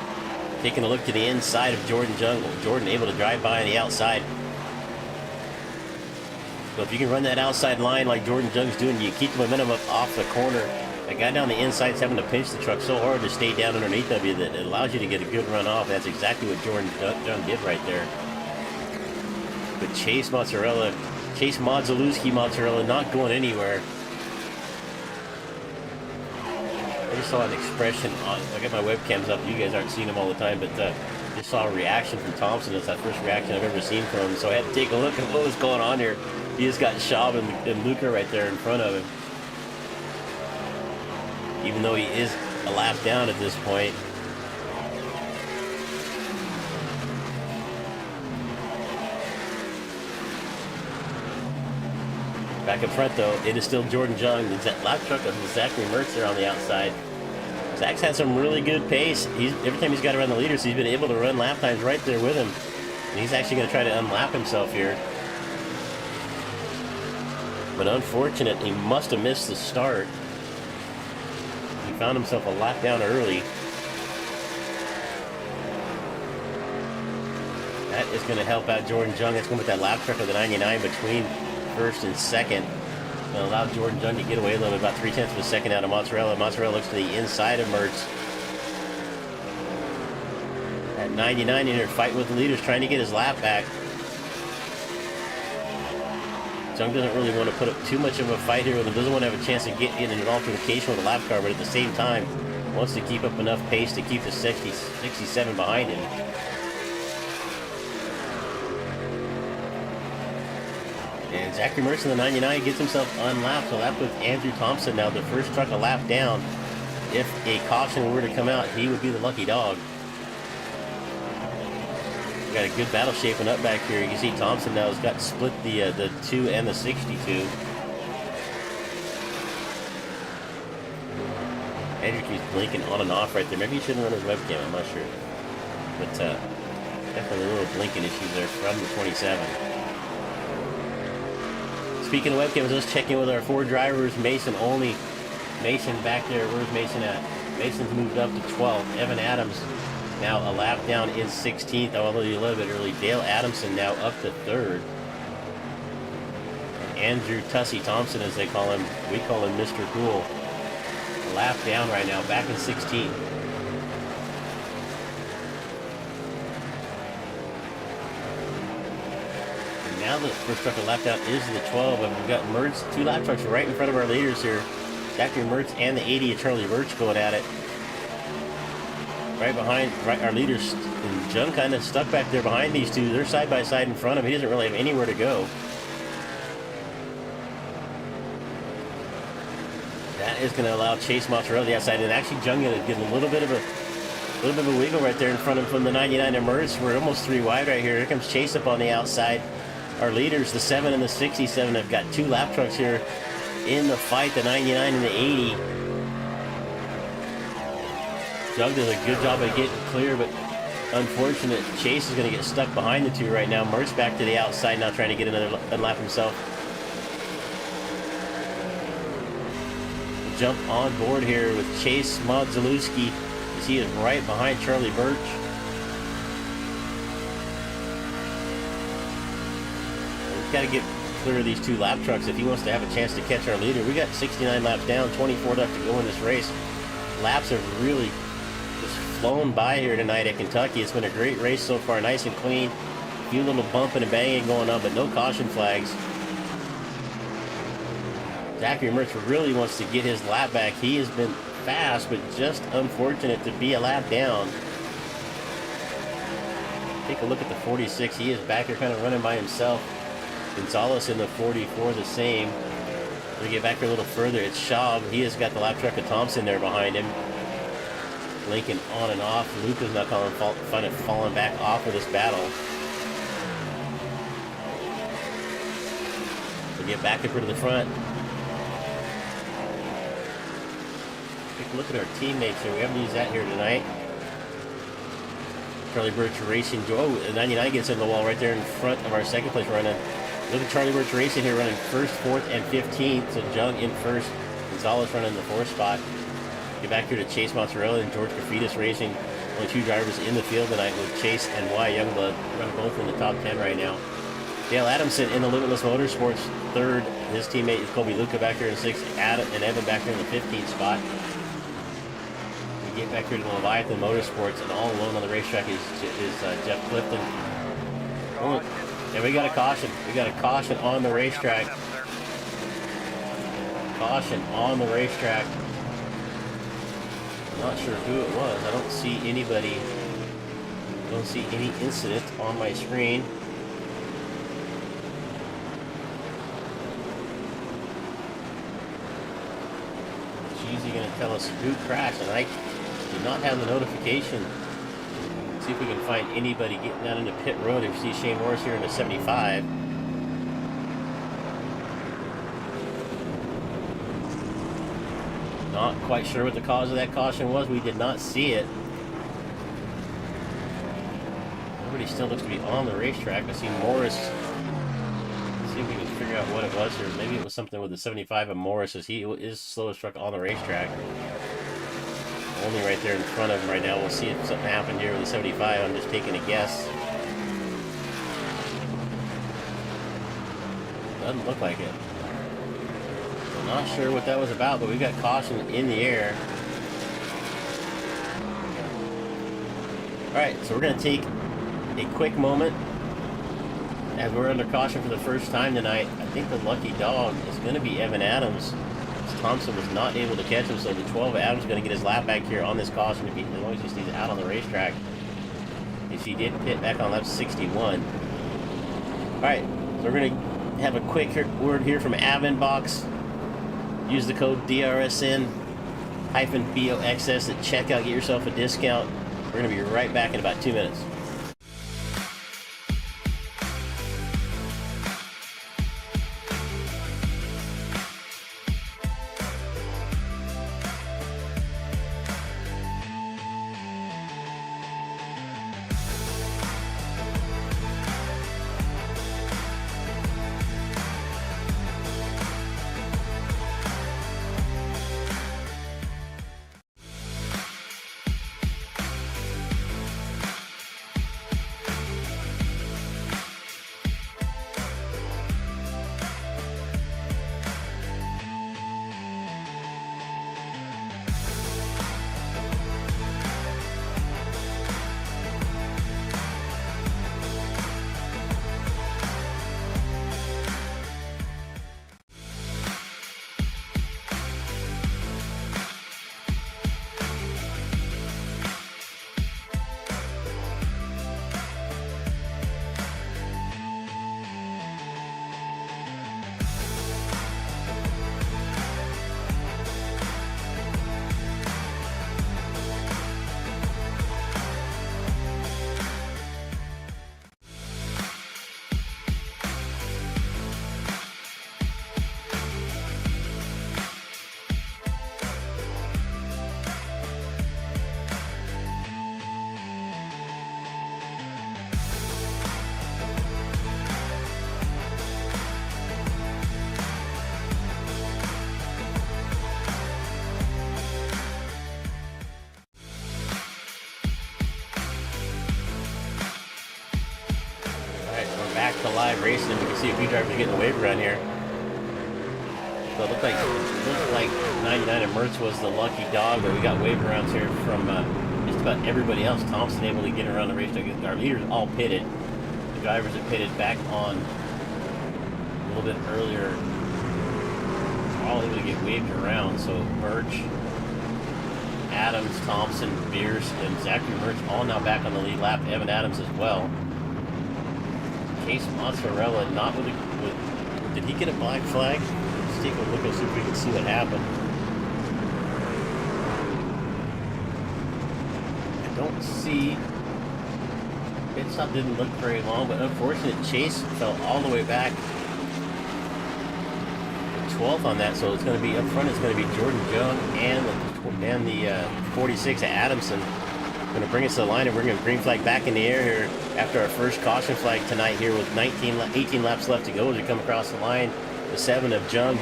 Taking a look to the inside of Jordan Jung. Jordan able to drive by on the outside. So if you can run that outside line like Jordan Jung's doing, you keep the momentum up off the corner. That guy down the inside is having to pinch the truck so hard to stay down underneath of you that it allows you to get a good run off. That's exactly what Jordan Jung did right there. But Chase Mozzarella Chase Mozzalewski mozzarella not going anywhere. I just saw an expression on, I got my webcams up, you guys aren't seeing them all the time, but just saw a reaction from Thompson. It's that first reaction I've ever seen from him, so I had to take a look at what was going on here. He just got Schaub and Luca right there in front of him. Even though he is a lap down at this point. Back up front, though, it is still Jordan Jung. The lap truck of Zachary Mertz there on the outside. Zach's had some really good pace. Every time he's got around the leaders, he's been able to run lap times right there with him. And he's actually going to try to unlap himself here. But unfortunate, he must have missed the start. He found himself a lap down early. That is going to help out Jordan Jung. It's going to put that lap truck of the 99 between first and second. Going to allow Jordan Jung to get away a little bit, about 3/10 of a second out of Mozzarella. Mozzarella looks to the inside of Mertz. At 99 in here, fighting with the leaders, trying to get his lap back. Jung doesn't really want to put up too much of a fight here with him. Doesn't want to have a chance to get in an altercation with a lap car, but at the same time, wants to keep up enough pace to keep the 67 behind him. And Zachary Mertz in the 99 gets himself unlapped, so that puts Andrew Thompson now the first truck a lap down. If a caution were to come out, he would be the lucky dog. Got a good battle shaping up back here. You can see Thompson now has got split the 2 and the 62. Andrew keeps blinking on and off right there. Maybe he shouldn't run his webcam, I'm not sure. But definitely a little blinking issues there from the 27. Speaking of webcams, let's check in with our 4 drivers. Mason only. Mason back there. Where's Mason at? Mason's moved up to 12th. Evan Adams now a lap down in 16th, although a little bit early. Dale Adamson now up to 3rd. And Andrew Tussey Thompson, as they call him, we call him Mr. Cool. A lap down right now, back in 16th. And now the first truck a lap down is the 12, and we've got Mertz, 2 lap trucks right in front of our leaders here. Zachary Mertz and the 80 of Charlie Birch going at it. Right behind our leaders, and Jung kind of stuck back there behind these two. They're side by side in front of him. He doesn't really have anywhere to go. That is going to allow Chase Mozzarella the outside, and actually Jung going to get a little bit of a wiggle right there in front of him from the 99 and Mertz. We're almost 3 wide right here. Here comes Chase up on the outside. Our leaders, the 7 and the 67, have got 2 lap trucks here in the fight. The 99 and the 80. Jung does a good job of getting clear, but unfortunate. Chase is going to get stuck behind the 2 right now. Mertz back to the outside now, trying to get another lap himself. Jump on board here with Chase Mozzalewski, as he is right behind Charlie Birch. We've got to get clear of these 2 lap trucks if he wants to have a chance to catch our leader. We got 69 laps down, 24 left to go in this race. Laps have really just flown by here tonight at Kentucky. It's been a great race so far, nice and clean. A few little bumping and banging going on, but no caution flags. Zachary Mertz really wants to get his lap back. He has been fast, but just unfortunate to be a lap down. Take a look at the 46. He is back here kind of running by himself. Gonzalez in the 44, the same. We get back here a little further. It's Schaub. He has got the lap truck of Thompson there behind him. Lincoln on and off. Luca's not falling back off of this battle. We get back up here to the front. Take a look at our teammates here. We haven't used that here tonight. Charlie Birch Racing. Oh, 99 gets in the wall right there in front of our second place running. Look at Charlie Birch Racing here running 1st, 4th, and 15th. So Jung in 1st. Gonzalez running the 4th spot. Get back here to Chase Mozzarella and George Cafidis Racing. Only 2 drivers in the field tonight with Chase and Y Youngblood. Running both in the top 10 right now. Dale Adamson in the Limitless Motorsports 3rd. His teammate is Colby Luca back here in 6th. Adam and Evan back here in the 15th spot. We get back here to the Leviathan Motorsports, and all alone on the racetrack is Jeff Clifton. And we got a caution. We got a caution on the racetrack. Caution on the racetrack. I'm not sure who it was. I don't see anybody. Don't see any incident on my screen. It's usually going to tell us who crashed, and I did not have the notification. See if we can find anybody getting down into pit road. If you see Shane Morris here in the 75. Not quite sure what the cause of that caution was. We did not see it. Everybody still looks to be on the racetrack. I see Morris. Let's see if we can figure out what it was here. Maybe it was something with the 75 of Morris, as he is the slowest truck on the racetrack. Only right there in front of him right now. We'll see if something happened here with the 75. I'm just taking a guess. Doesn't look like it. Not sure what that was about, but we got caution in the air. Alright, so we're going to take a quick moment as we're under caution for the first time tonight. I think the lucky dog is going to be Evan Adams. Thompson was not able to catch him, so the 12 Adams is going to get his lap back here on this caution as long as he stays out on the racetrack. If he did pit back on lap 61. Alright, so we're going to have a quick word here from Admin Box. Use the code DRSN-BOXS at checkout. Get yourself a discount. We're going to be right back in about 2 minutes. Back to live racing, and we can see a few drivers are getting a wave around here. So it looked like 99 and Mertz was the lucky dog, but we got wave arounds here from just about everybody else. Thompson able to get around the racetrack. Our leaders all pitted. The drivers that pitted back on a little bit earlier are all able to get waved around. So Birch, Adams, Thompson, Bierce, and Zachary Mertz all now back on the lead lap. Evan Adams as well. Case Mozzarella not with did he get a black flag? Let's take a look and see if we can see what happened. I don't see. Pit stop didn't look very long, but unfortunately Chase fell all the way back. 12th on that, so it's going to be up front. It's going to be Jordan Jung and the 46 Adamson. Going to bring us to the line, and we're going to green flag back in the air here after our first caution flag tonight here with 18 laps left to go as we come across the line. The 7 of Jung,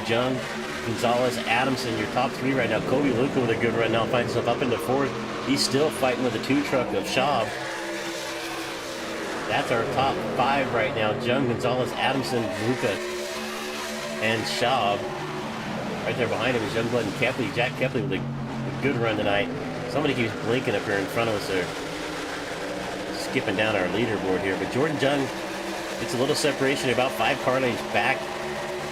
Gonzalez, Adamson, your top 3 right now. Kobe Luca with a good run now, finds himself up into 4th. He's still fighting with the 2 truck of Schaub. That's our top 5 right now. Jung, Gonzalez, Adamson, Luca, and Schaub. Right there behind him is Youngblood and Kepley. Jack Kepley with a good run tonight. Somebody keeps blinking up here in front of us. They're skipping down our leaderboard here. But Jordan Jung It's a little separation, about 5 car lanes back,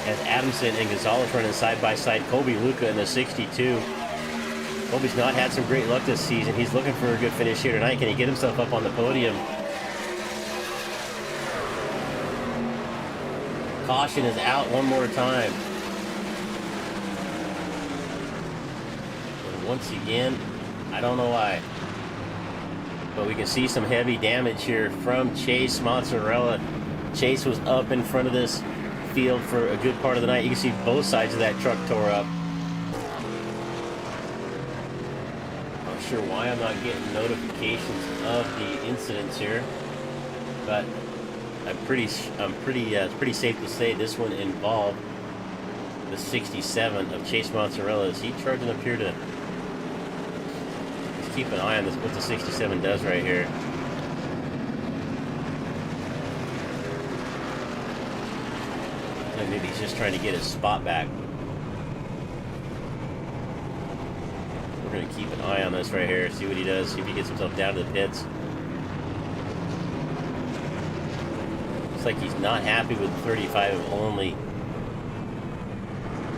as Adamson and Gonzalez running side by side. Kobe Luca in the 62. Kobe's not had some great luck this season. He's looking for a good finish here tonight. Can he get himself up on the podium? Caution is out one more time. And once again, I don't know why, but we can see some heavy damage here from Chase Mozzarella. Chase was up in front of this field for a good part of the night. You can see both sides of that truck tore up. Not sure why I'm not getting notifications of the incidents here, but it's pretty safe to say this one involved the 67 of Chase Mozzarella. Is he charging up here to just keep an eye on this, what the 67 does right here? Maybe he's just trying to get his spot back. We're going to keep an eye on this right here, see what he does, see if he gets himself down to the pits. Looks like he's not happy with the 35 only.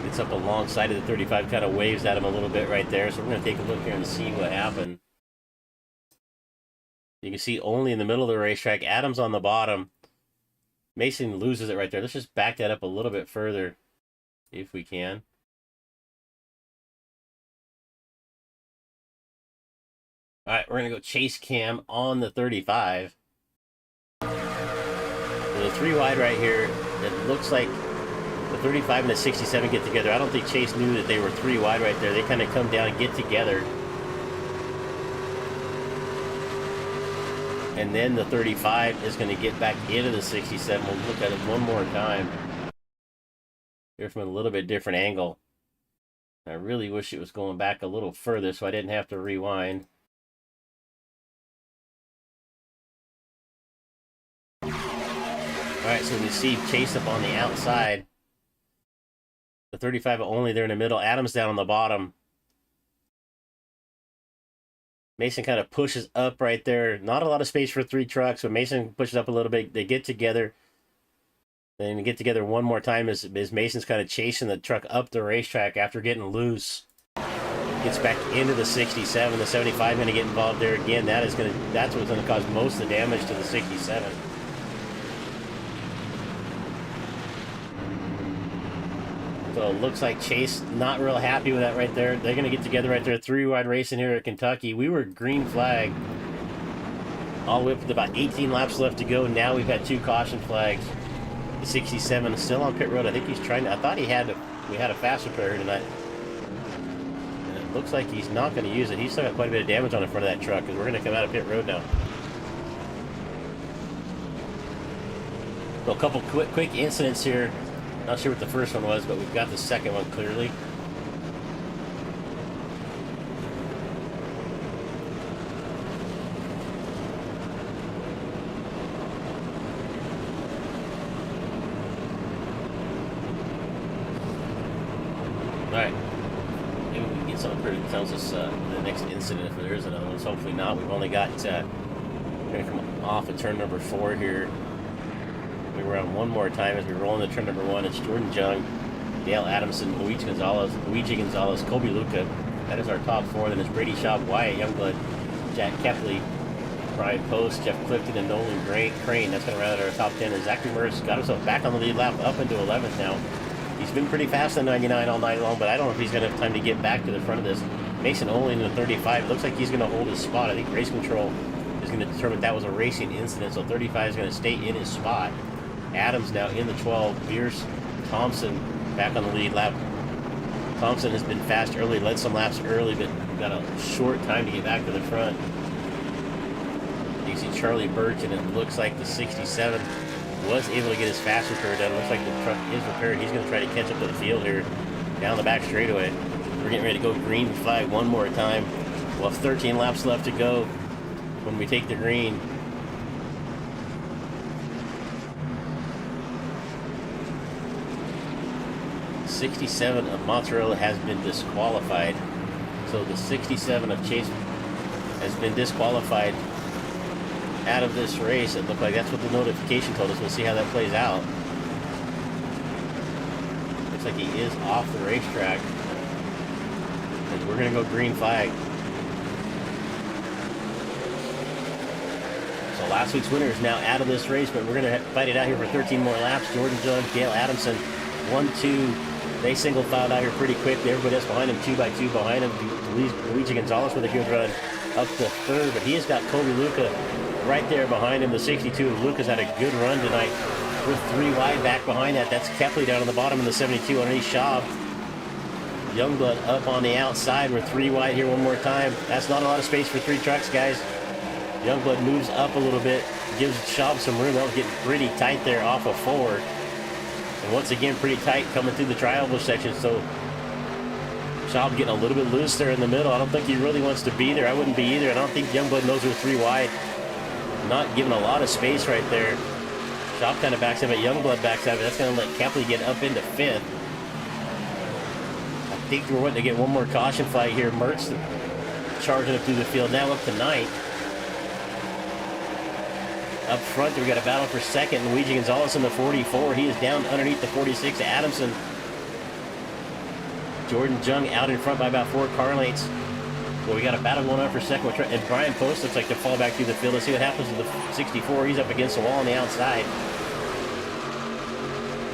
Gets up alongside of the 35, kind of waves at him a little bit right there. So we're going to take a look here and see what happened. You can see only in the middle of the racetrack. Adams on the bottom. Mason loses it right there. Let's just back that up a little bit further, if we can. All right, we're going to go chase cam on the 35. The 3 wide right here, it looks like the 35 and the 67 get together. I don't think Chase knew that they were 3 wide right there. They kind of come down and get together. And then the 35 is going to get back into the 67. We'll look at it one more time. Here from a little bit different angle. I really wish it was going back a little further so I didn't have to rewind. Alright, so we see Chase up on the outside. The 35 only there in the middle. Adams down on the bottom. Mason kind of pushes up right there. Not a lot of space for 3 trucks, but Mason pushes up a little bit. They get together. Then they get together one more time as Mason's kind of chasing the truck up the racetrack after getting loose. Gets back into the 67. The 75 going to get involved there again. That's what's going to cause most of the damage to the 67. So it looks like Chase not real happy with that right there. They're going to get together right there. 3 wide racing here at Kentucky. We were green flag all the way up with about 18 laps left to go. Now we've got 2 caution flags. The 67 is still on pit road. I think he's trying to, I thought we had a fast repair tonight. And it looks like he's not going to use it. He's still got quite a bit of damage on the front of that truck because we're going to come out of pit road now. So a couple quick incidents here. Not sure what the first one was, but we've got the second one clearly. Alright. Maybe we can get something that tells us the next incident if there is another one. So hopefully not. We've only got, we're going to come off of turn number 4 here. We were on one more time as we roll into turn number 1. It's Jordan Jung, Dale Adamson, Luigi Gonzalez, Kobe Luca. That is our top 4. Then it's Brady Schaub, Wyatt Youngblood, Jack Kepley, Brian Post, Jeff Clifton, and Nolan Crane. That's going to round out our top 10. And Zachary Mertz got himself back on the lead lap, up into 11th now. He's been pretty fast on 99 all night long, but I don't know if he's going to have time to get back to the front of this. Mason only in the 35. It looks like he's going to hold his spot. I think race control is going to determine if that was a racing incident, so 35 is going to stay in his spot. Adams now in the 12. Pierce Thompson back on the lead lap. Thompson has been fast early, led some laps early, but got a short time to get back to the front. You see Charlie Birch, and it looks like the 67 was able to get his fast repair done. It looks like the truck is repaired. He's going to try to catch up to the field here down the back straightaway. We're getting ready to go green flag one more time. We'll have 13 laps left to go when we take the green. 67 of Mozzarella has been disqualified. So the 67 of Chase has been disqualified. out of this race. It looked like that's what the notification told us. We'll see how that plays out. Looks like he is off the racetrack. And we're going to go green flag. So last week's winner is now out of this race, but we're going to fight it out here for 13 more laps. Jordan Jung, Dale Adamson, 1-2. They single filed out here pretty quick. Everybody else behind him, 2 by 2 behind him. Luigi Gonzalez with a good run up to third, but he has got Kobe Luca right there behind him. The 62 of Luca's had a good run tonight. With 3 wide back behind that. That's Kepley down on the bottom in the 72 underneath Schaub. Youngblood up on the outside. We're 3 wide here one more time. That's not a lot of space for 3 trucks, guys. Youngblood moves up a little bit, gives Schaub some room. That was getting pretty tight there off of 4. And once again, pretty tight coming through the tri-oval section. So Schaub getting a little bit loose there in the middle. I don't think he really wants to be there. I wouldn't be either. I don't think Youngblood knows we're 3 wide. Not giving a lot of space right there. Schaub kind of backs up, but Youngblood backs up. That's going to let Kepley get up into 5th. I think we're wanting to get one more caution flag here. Mertz charging up through the field now up to 9th. Up front, we got a battle for 2nd. Luigi Gonzalez in the 44. He is down underneath the 46. Adamson. Jordan Jung out in front by about 4 car lengths. Well, we got a battle going on for 2nd. And Brian Post looks like to fall back through the field. Let's see what happens with the 64. He's up against the wall on the outside.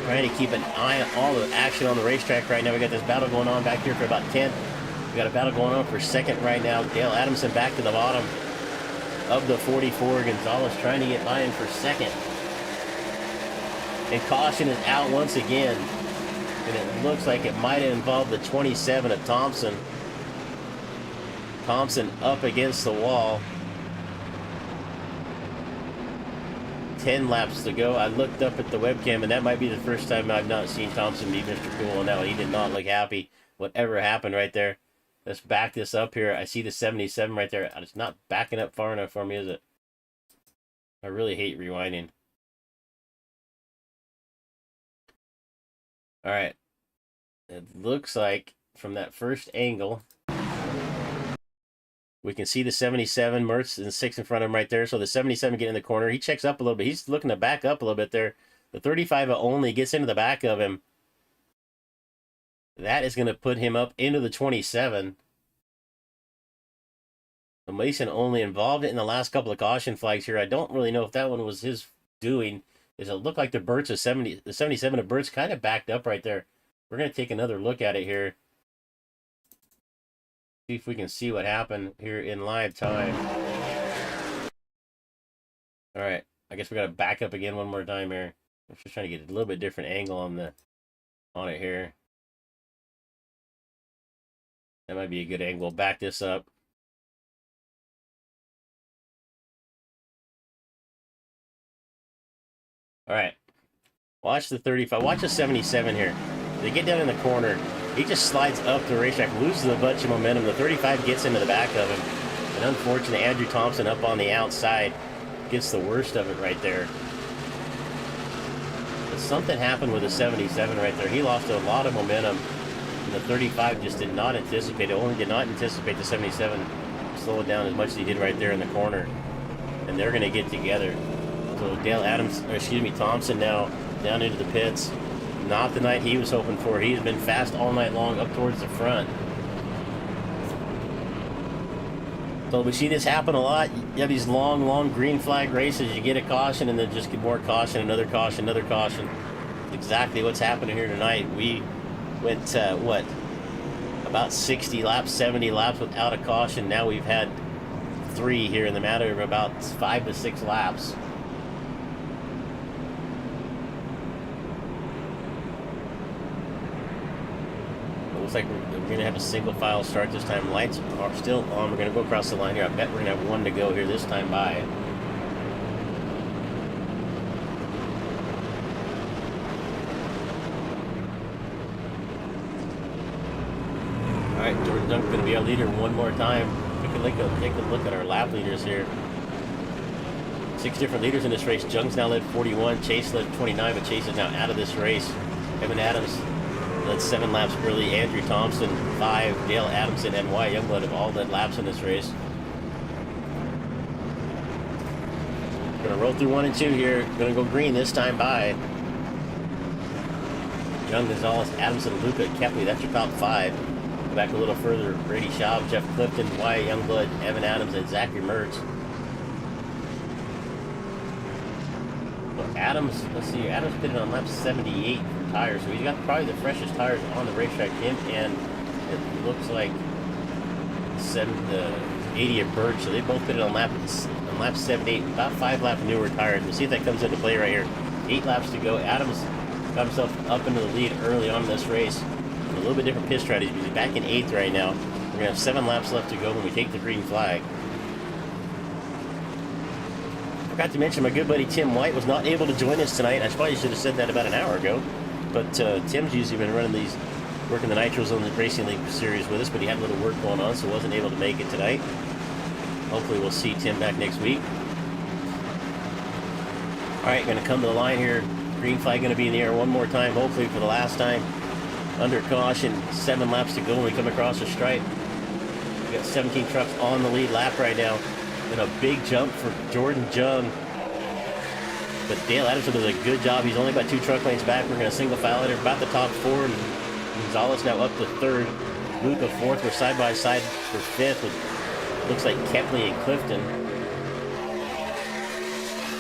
Trying to keep an eye on all the action on the racetrack right now. We got this battle going on back here for about 10th. We got a battle going on for 2nd right now. Dale Adamson back to the bottom of the 44. Gonzalez trying to get by him for 2nd. And caution is out once again. And it looks like it might have involved the 27 of Thompson. Thompson up against the wall. 10 laps to go. I looked up at the webcam, and that might be the first time I've not seen Thompson be Mr. Cool. Now, he did not look happy. Whatever happened right there. Let's back this up here. I see the 77 right there. It's not backing up far enough for me, is it? I really hate rewinding. All right. It looks like from that first angle, we can see the 77. Mertz in 6 in front of him right there. So the 77 getting in the corner. He checks up a little bit. He's looking to back up a little bit there. The 35 only gets into the back of him. That is going to put him up into the 27. So Mason only involved in the last couple of caution flags here. I don't really know if that one was his doing. Does it look like the 77 of Bert's kind of backed up right there. We're going to take another look at it here. See if we can see what happened here in live time. All right. I guess we got to back up again one more time here. I'm just trying to get a little bit different angle on it here. That might be a good angle. Back this up. All right. Watch the 35. Watch the 77 here. They get down in the corner. He just slides up the racetrack, loses a bunch of momentum. The 35 gets into the back of him. And unfortunately, Andrew Thompson up on the outside gets the worst of it right there. But something happened with the 77 right there. He lost a lot of momentum. And the 35 just did not anticipate it. Only did not anticipate the 77 slow it down as much as he did right there in the corner. And they're going to get together. So Thompson now down into the pits. Not the night he was hoping for. He's been fast all night long up towards the front. So we see this happen a lot. You have these long green flag races. You get a caution and then just get more caution, another caution, another caution. Exactly what's happening here tonight. We went, about 60 laps, 70 laps without a caution. Now we've had 3 here in the matter of about 5 to 6 laps. Looks like we're going to have a single file start this time. Lights are still on. We're going to go across the line here. I bet we're going to have 1 to go here this time by. All right, Jordan Dunk's going to be our leader one more time. Take a look at our lap leaders here. 6 different leaders in this race. Jung's now led 41. Chase led 29, but Chase is now out of this race. Evan Adams led 7 laps early. Andrew Thompson 5. Dale Adamson and Wyatt Youngblood have all led laps in this race. roll through 1 and 2 here. Gonna go green this time by Young, Gonzalez, Adamson, Luca, Kepley. That's your top 5. Go back a little further. Brady Schaub, Jeff Clifton, Wyatt Youngblood, Evan Adams, and Zachary Mertz. Well, Adams, let's see, Adams pitted on lap 78 for tires, so he's got probably the freshest tires on the racetrack. Him and it looks like the 80 of Birch, so they both pitted on lap 78, about 5 laps newer tires. We'll see if that comes into play right here. 8 laps to go. Adams got himself up into the lead early on in this race. A little bit different pit strategy. He's back in 8th right now. We're going to have 7 laps left to go when we take the green flag. Forgot to mention my good buddy Tim White was not able to join us tonight. I probably should have said that about an hour ago. But Tim's usually been running these, working the Nitrozone Racing League series with us, but he had a little work going on, so wasn't able to make it tonight. Hopefully we'll see Tim back next week. Alright, going to come to the line here. Green flag going to be in the air one more time, hopefully for the last time. Under caution, 7 laps to go when we come across the stripe. We got 17 trucks on the lead lap right now. And a big jump for Jordan Jung. But Dale Adamson does a good job. He's only about 2 truck lanes back. We're going to single file it. About the top 4. And Gonzalez now up to 3rd. Luca 4th. We're side by side for 5th. With, looks like Kepley and Clifton.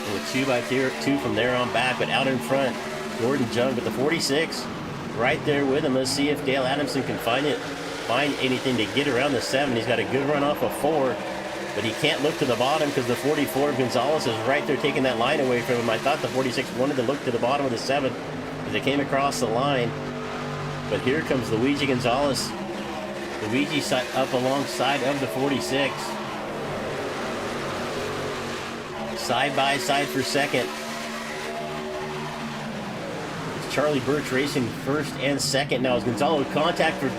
And with 2 by 2 from there on back. But out in front, Jordan Jung with the 46. Right there with him. Let's see if Dale Adamson can find anything to get around the 7. He's got a good run off of 4. But he can't look to the bottom because the 44 of Gonzalez is right there taking that line away from him. I thought the 46 wanted to look to the bottom of the 7 as they came across the line. But here comes Luigi Gonzalez. Luigi up alongside of the 46. Side by side for 2nd. It's Charlie Birch racing 1st and 2nd now as Gonzalez with contact for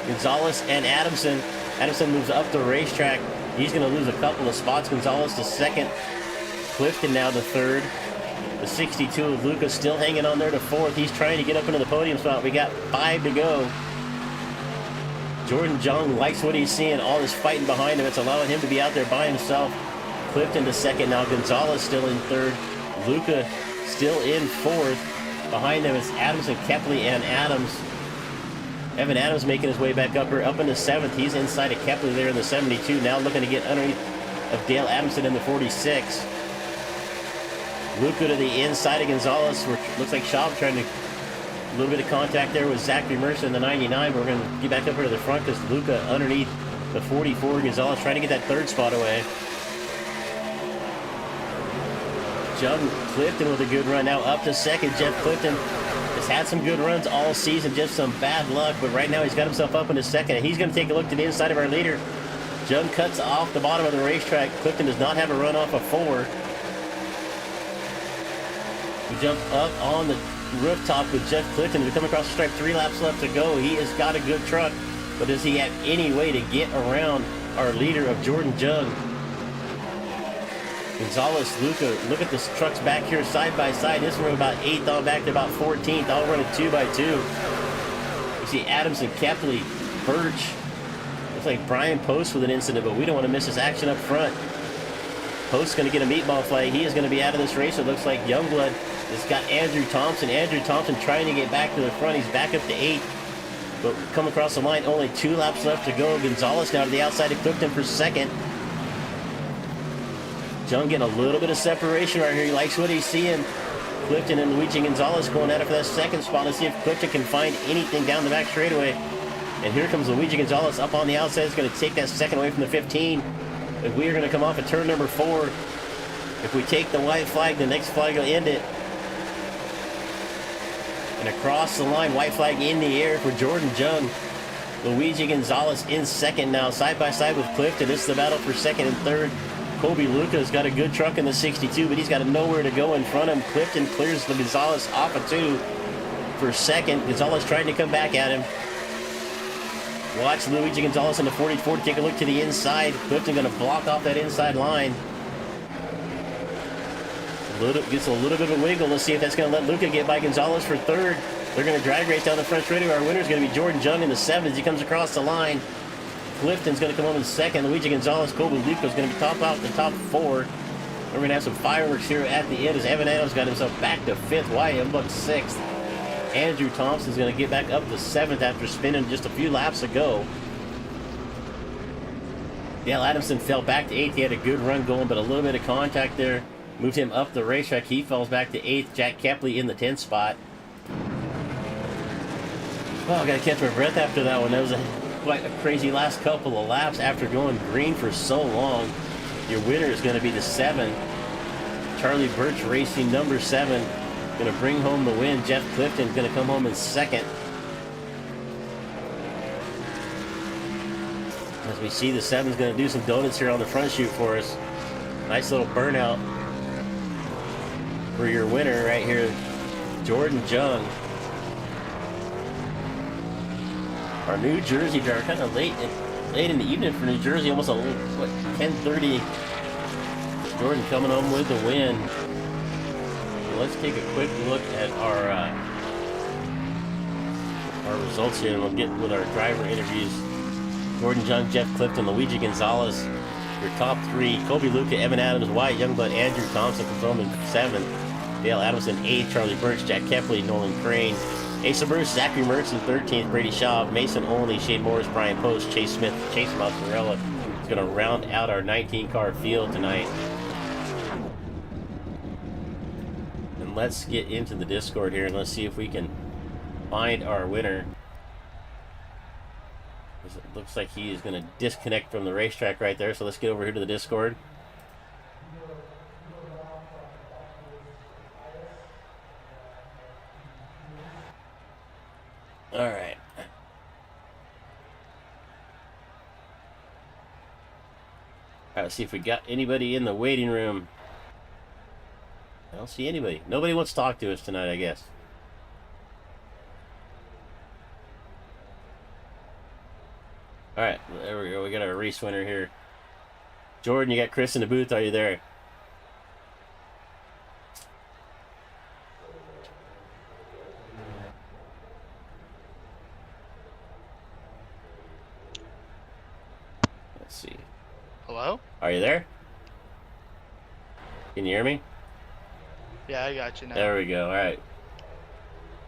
Gonzalez and Adamson. Adamson moves up the racetrack. He's going to lose a couple of spots. Gonzalez to 2nd. Clifton now to 3rd. The 62 of Lucas still hanging on there to 4th. He's trying to get up into the podium spot. We got 5 to go. Jordan Jung likes what he's seeing. All this fighting behind him. It's allowing him to be out there by himself. Clifton to 2nd now. Gonzalez still in 3rd. Luca still in 4th. Behind them is Adamson, Kepley, and Adams. Evan Adams making his way back up into 7th. He's inside of Kepley there in the 72. Now looking to get underneath of Dale Adamson in the 46. Luca to the inside of Gonzalez. Looks like Schaub trying to a little bit of contact there with Zachary Mercer in the 99. But we're going to get back up here to the front because Luca underneath the 44. Gonzalez trying to get that 3rd spot away. Jung Clifton with a good run. Now up to 2nd. Jeff Clifton has had some good runs all season, just some bad luck, but right now he's got himself up into 2nd. He's going to take a look to the inside of our leader. Jung cuts off the bottom of the racetrack. Clifton does not have a run off of 4. We jump up on the rooftop with Jeff Clifton. We come across the stripe, 3 laps left to go. He has got a good truck, but does he have any way to get around our leader of Jordan Jung? Gonzalez, Luca, look at the trucks back here side by side. This one about 8th on back to about 14th. All running 2 by 2. You see Adamson, Kepley, Birch. Looks like Brian Post with an incident, but we don't want to miss this action up front. Post's going to get a meatball flag. He is going to be out of this race. It looks like Youngblood has got Andrew Thompson. Andrew Thompson trying to get back to the front. He's back up to 8th. But come across the line, only 2 laps left to go. Gonzalez now to the outside of Clifton for 2nd. Jung getting a little bit of separation right here. He likes what he's seeing. Clifton and Luigi Gonzalez going at it for that 2nd spot. Let's see if Clifton can find anything down the back straightaway. And here comes Luigi Gonzalez up on the outside. He's going to take that 2nd away from the 15. And we are going to come off at turn number 4. If we take the white flag, the next flag will end it. And across the line, white flag in the air for Jordan Jung. Luigi Gonzalez in 2nd now, side by side with Clifton. This is the battle for 2nd and 3rd. Kobe Luca's got a good truck in the 62, but he's got nowhere to go in front of him. Clifton clears the Gonzalez off of 2 for 2nd. Gonzalez trying to come back at him. Watch Luigi Gonzalez in the 44. Take a look to the inside. Clifton going to block off that inside line. Gets a little bit of a wiggle. Let's see if that's going to let Luca get by Gonzalez for 3rd. They're going to drag race down the front straightaway. Our winner is going to be Jordan Jung in the 7 as he comes across the line. Clifton's going to come home in 2nd. Luigi Gonzalez, Kobe Luca is going to be top out the top 4. We're going to have some fireworks here at the end as Evan Adams got himself back to 5th. YM Buck 6th. Andrew Thompson's going to get back up to 7th after spinning just a few laps ago. Dale Adamson fell back to 8th. He had a good run going, but a little bit of contact there moved him up the racetrack. He falls back to 8th. Jack Kepley in the 10th spot. Oh, I got to catch my breath after that one. That was quite a crazy last couple of laps after going green for so long. Your winner is going to be the 7. Charlie Birch racing number 7. Going to bring home the win. Jeff Clifton's going to come home in 2nd. As we see, the 7's going to do some donuts here on the front chute for us. Nice little burnout for your winner right here, Jordan Jung. Our New Jersey driver, kind of late in the evening for New Jersey, almost 10:30. Jordan coming home with the win. So let's take a quick look at our results here, and we'll get with our driver interviews. Jordan Jung, Jeff Clifton, Luigi Gonzalez, your top 3. Kobe Luca, Evan Adams, Wyatt Youngblood, Andrew Thompson comes home in 7th. Dale Adamson 8th, Charlie Birch, Jack Kepley, Nolan Crane. Asa Bruce, Zachary Mertz in 13th, Brady Schaub, Mason Only, Shane Morris, Brian Post, Chase Smith, Chase Mozzarella is going to round out our 19-car field tonight. And let's get into the Discord here and let's see if we can find our winner. It looks like he is going to disconnect from the racetrack right there, so let's get over here to the Discord. All right. All right, let's see if we got anybody in the waiting room. I don't see anybody. Nobody wants to talk to us tonight, I guess. All right, there we go. We got our race winner here. Jordan, you got Chris in the booth. Are you there? Let's see. Hello? Are you there? Can you hear me? Yeah, I got you now. There we go. All right.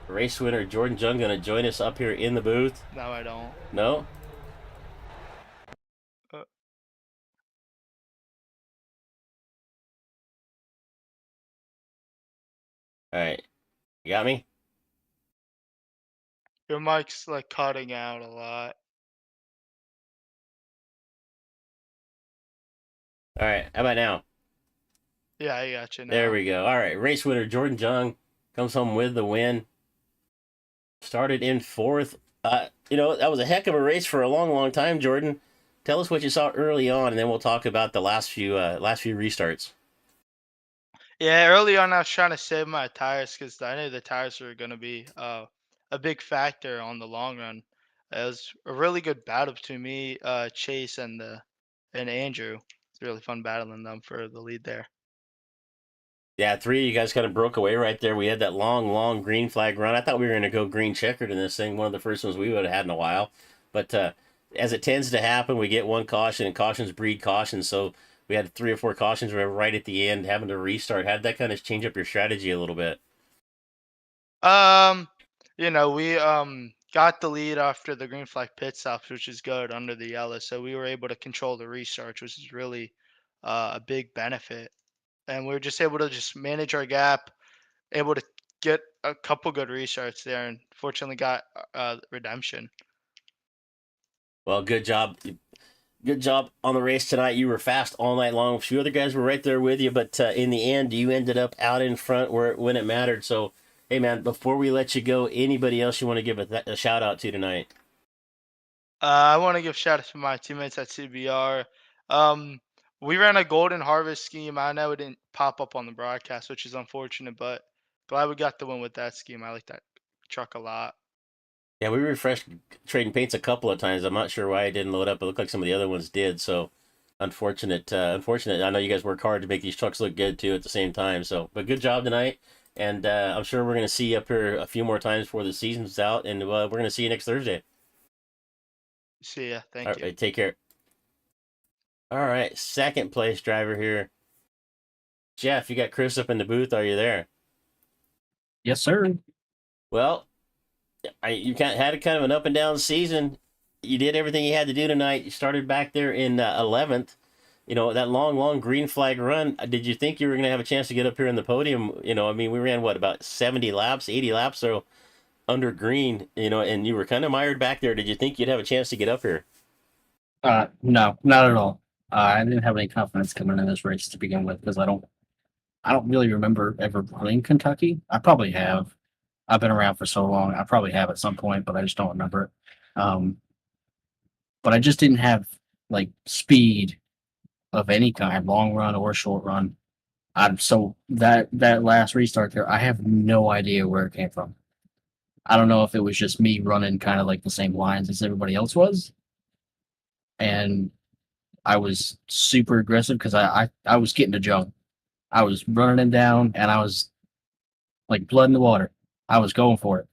Race winner Jordan Jung going to join us up here in the booth. No, I don't. No? All right. You got me? Your mic's like cutting out a lot. All right. How about now? Yeah, I got you now. There we go. All right. Race winner Jordan Jung comes home with the win. Started in 4th. That was a heck of a race for a long, long time, Jordan. Tell us what you saw early on, and then we'll talk about the last few restarts. Yeah, early on I was trying to save my tires because I knew the tires were going to be a big factor on the long run. It was a really good battle between me, Chase, and Andrew. It's really fun battling them for the lead there. Yeah, 3 of you guys kind of broke away right there. We had that long, long green flag run. I thought we were going to go green checkered in this thing, one of the first ones we would have had in a while. But as it tends to happen, we get one caution, and cautions breed cautions. So we had 3 or 4 cautions right at the end, having to restart. How did that kind of change up your strategy a little bit? We got the lead after the green flag pit stops, which is good under the yellow. So we were able to control the restarts, which is really a big benefit. And we were just able to just manage our gap, able to get a couple good restarts there, and fortunately got redemption. Well, good job. Good job on the race tonight. You were fast all night long. A few other guys were right there with you, but in the end, you ended up out in front when it mattered. So, hey, man, before we let you go, anybody else you want to give a shout out to tonight? I want to give shout out to my teammates at CBR. We ran a golden harvest scheme. I know it didn't pop up on the broadcast, which is unfortunate, but glad we got the win with that scheme. I like that truck a lot. Yeah, we refreshed trading paints a couple of times. I'm not sure why it didn't load up. It looked like some of the other ones did. So, unfortunate. Unfortunate. I know you guys work hard to make these trucks look good too at the same time. So, but good job tonight. And I'm sure we're going to see you up here a few more times before the season's out. And we're going to see you next Thursday. See ya. Thank All you. right, take care. All right, second place driver here. Jeff, you got Chris up in the booth. Are you there? Yes, sir. Well, you had a kind of an up and down season. You did everything you had to do tonight. You started back there in 11th. You know, that long, long green flag run. Did you think you were going to have a chance to get up here in the podium? You know, I mean, we ran what, about 70 laps, 80 laps, so under green, you know, and you were kind of mired back there. Did you think you'd have a chance to get up here? No, not at all. I didn't have any confidence coming in this race to begin with because I don't really remember ever running Kentucky. I probably have. I've been around for so long. I probably have at some point, but I just don't remember it. Um, but I just didn't have like speed of any kind, long run or short run. I'm so that last restart there, I have no idea where it came from. I don't know if it was just me running kind of like the same lines as everybody else was, and I was super aggressive because I was getting to jump. I was running him down, and I was like blood in the water. I was going for it.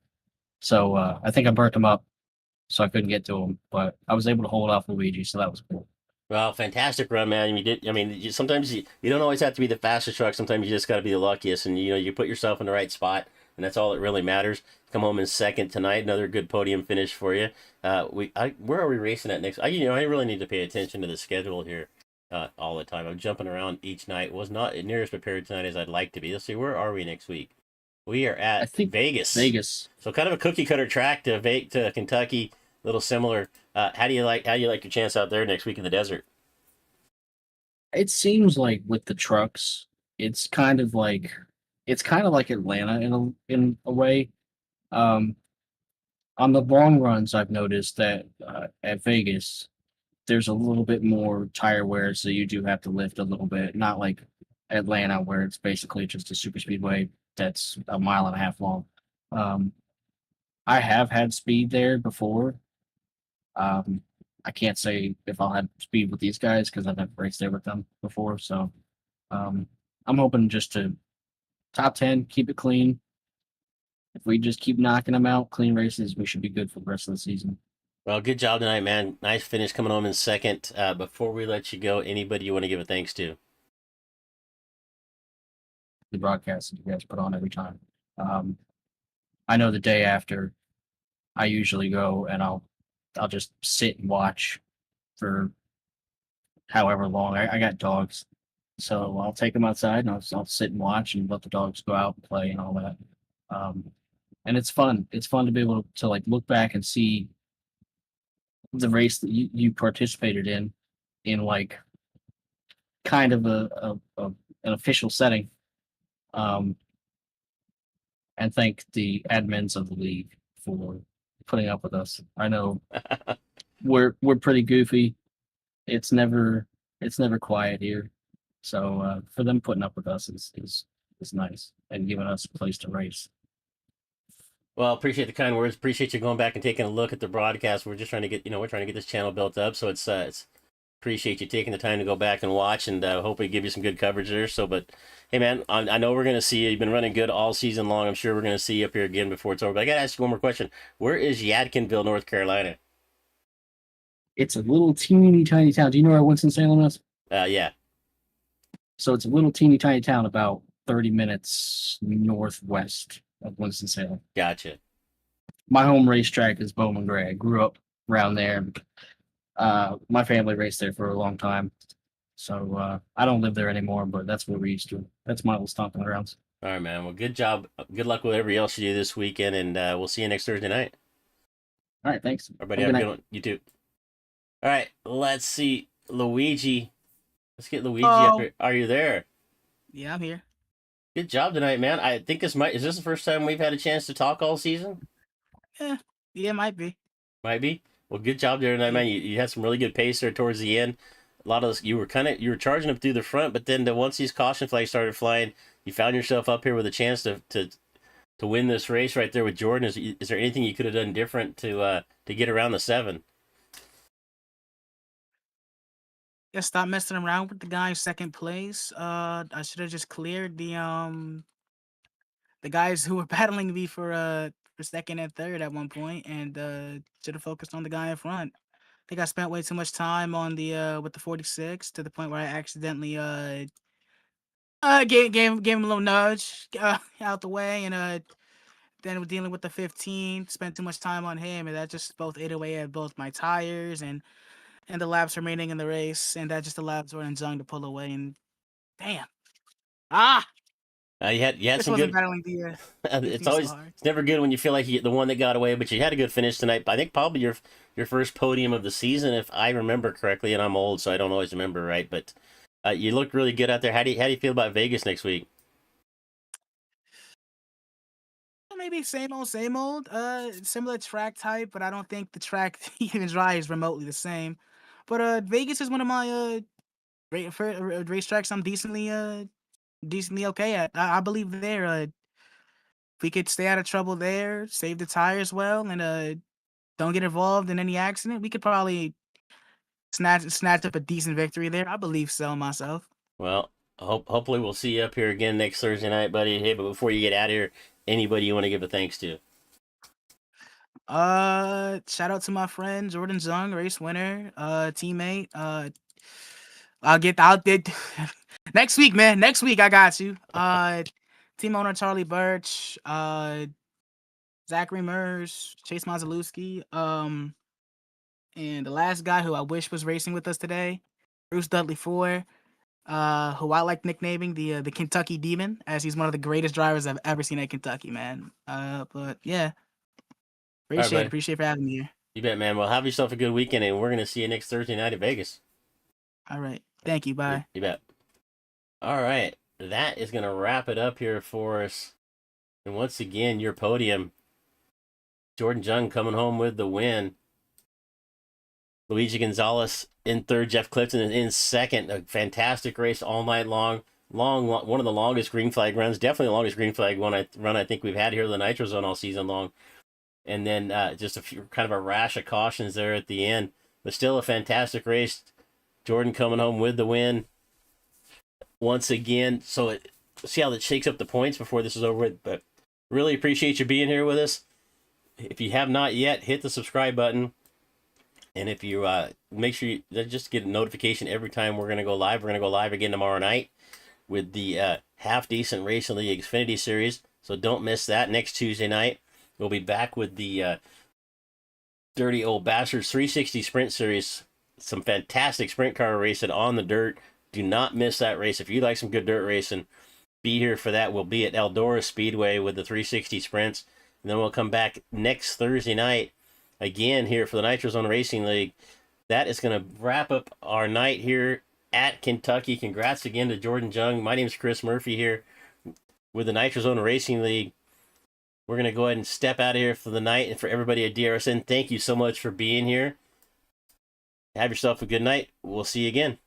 So I think I burnt him up, so I couldn't get to him. But I was able to hold off Luigi, so that was cool. Well, fantastic run, man. You did. I mean, sometimes you don't always have to be the fastest truck. Sometimes you just got to be the luckiest, and you know you put yourself in the right spot, and that's all that really matters. Come home in second tonight. Another good podium finish for you. Where are we racing at next? I really need to pay attention to the schedule here all the time. I'm jumping around each night. Was not near as prepared tonight as I'd like to be. Let's see, where are we next week? We are I at think Vegas. Vegas. So kind of a cookie cutter track to Kentucky. A little similar. How do you like your chance out there next week in the desert? It seems like with the trucks, it's kind of like Atlanta in a way. Um, on the long runs, I've noticed that at Vegas, there's a little bit more tire wear, so you do have to lift a little bit. Not like Atlanta, where it's basically just a super speedway that's a mile and a half long. Um, I have had speed there before. Um, I can't say if I'll have speed with these guys because I've never raced there with them before. So um, I'm hoping just to top 10, keep it clean. If we just keep knocking them out, clean races, we should be good for the rest of the season. Well, good job tonight, man. Nice finish coming home in second. Before we let you go, anybody you want to give a thanks to? The broadcast that you guys put on every time. Um, I know the day after, I usually go and I'll just sit and watch for however long. I got dogs, so I'll take them outside and I'll sit and watch and let the dogs go out and play and all that. Um, and it's fun. It's fun to be able to like look back and see the race that you participated in like kind of an official setting. Um, and thank the admins of the league for putting up with us. I know we're pretty goofy. It's never quiet here. So for them putting up with us is nice and giving us a place to race. Well, appreciate the kind words. Appreciate you going back and taking a look at the broadcast. We're just trying to we're trying to get this channel built up. So it's appreciate you taking the time to go back and watch, and hope we give you some good coverage there. So, but hey, man, I know we're gonna see you. You've been running good all season long. I'm sure we're gonna see you up here again before it's over. But I gotta ask you one more question. Where is Yadkinville, North Carolina? It's a little teeny tiny town. Do you know where Winston-Salem is? Yeah, So it's a little teeny tiny town about 30 minutes northwest of Winston-Salem. gotcha. My home racetrack is Bowman Gray. I grew up around there. My family raced there for a long time. So I don't live there anymore, but that's where we used to. That's my little stomping grounds. All right, man. Well, good job. Good luck with whatever else you do this weekend, and we'll see you next Thursday night. All right, thanks. Everybody Have have a a good good night. one. You too. All right, let's see. Luigi. Let's get Luigi up Oh, here. Are you there? yeah, I'm here. Good job tonight, man. I think is this the first time we've had a chance to talk all season? Yeah, yeah, might be. Might be. Well, good job there tonight, Yeah. man. You had some really good pace there towards the end. A lot of this, you were charging up through the front, but then once these caution flags started flying, you found yourself up here with a chance to win this race right there with Jordan. Is there anything you could have done different to get around the 7? Yeah, stop messing around with the guy in second place. I should have just cleared the guys who were battling me for second and third at one point, and should have focused on the guy in front. I think I spent way too much time on the with the 46 to the point where I accidentally Gave him a little nudge out the way, and then we're dealing with the 15. Spent too much time on him, and that just both ate away at both my tires and the laps remaining in the race, and that just allowed Jordan Jung to pull away. And damn, You had just some wasn't good. battling the It's 15 so always hard. it's never good when you feel like you get the one that got away, but you had a good finish tonight. I think probably your first podium of the season, if I remember correctly, and I'm old, so I don't always remember right. But you looked really good out there. How do you feel about Vegas next week? Maybe same old, same old. Similar track type, but I don't think the track even dry is remotely the same. But Vegas is one of my racetracks I'm decently okay at. I believe there. If we could stay out of trouble there, save the tires well, and don't get involved in any accident, we could probably snatch up a decent victory there. I believe so myself. Well, hopefully we'll see you up here again next Thursday night, buddy. Hey, but before you get out of here, anybody you want to give a thanks to? Shout out to my friend Jordan Zung, race winner, teammate. I'll get next week, man. Next week I got you. Team owner Charlie Birch, Zachary Mers, Chase Mazalewski, and the last guy who I wish was racing with us today, Bruce Dudley 4, who I like nicknaming the Kentucky Demon, as he's one of the greatest drivers I've ever seen at Kentucky, man. But yeah, All right, buddy. appreciate for having me here. You bet, man. Well, have yourself a good weekend, and we're gonna see you next Thursday night at Vegas. All right, thank you. Bye. You bet. All right, that is gonna wrap it up here for us. And once again, your podium, Jordan Jung coming home with the win. Luigi Gonzalez in third, Jeff Clifton in second. A fantastic race all night long. One of the longest green flag runs. Definitely the longest green flag run I think we've had here at the Nitrozone all season long. And then just a few kind of a rash of cautions there at the end. But still a fantastic race. Jordan coming home with the win once again. So see how that shakes up the points before this is over with. But really appreciate you being here with us. If you have not yet, hit the subscribe button. And if you make sure you just get a notification every time we're going to go live. We're going to go live again tomorrow night with the Half Decent Racing League Xfinity Series. So don't miss that. Next Tuesday night, we'll be back with the Dirty Old Bastards 360 Sprint Series. Some fantastic sprint car racing on the dirt. Do not miss that race. If you like some good dirt racing, be here for that. We'll be at Eldora Speedway with the 360 Sprints. And then we'll come back next Thursday night again here for the Nitrozone Racing League. That is going to wrap up our night here at Kentucky. Congrats again to Jordan Jung. My name is Chris Murphy here with the Nitrozone Racing League. We're going to go ahead and step out of here for the night. And for everybody at DRSN, thank you so much for being here. Have yourself a good night. We'll see you again.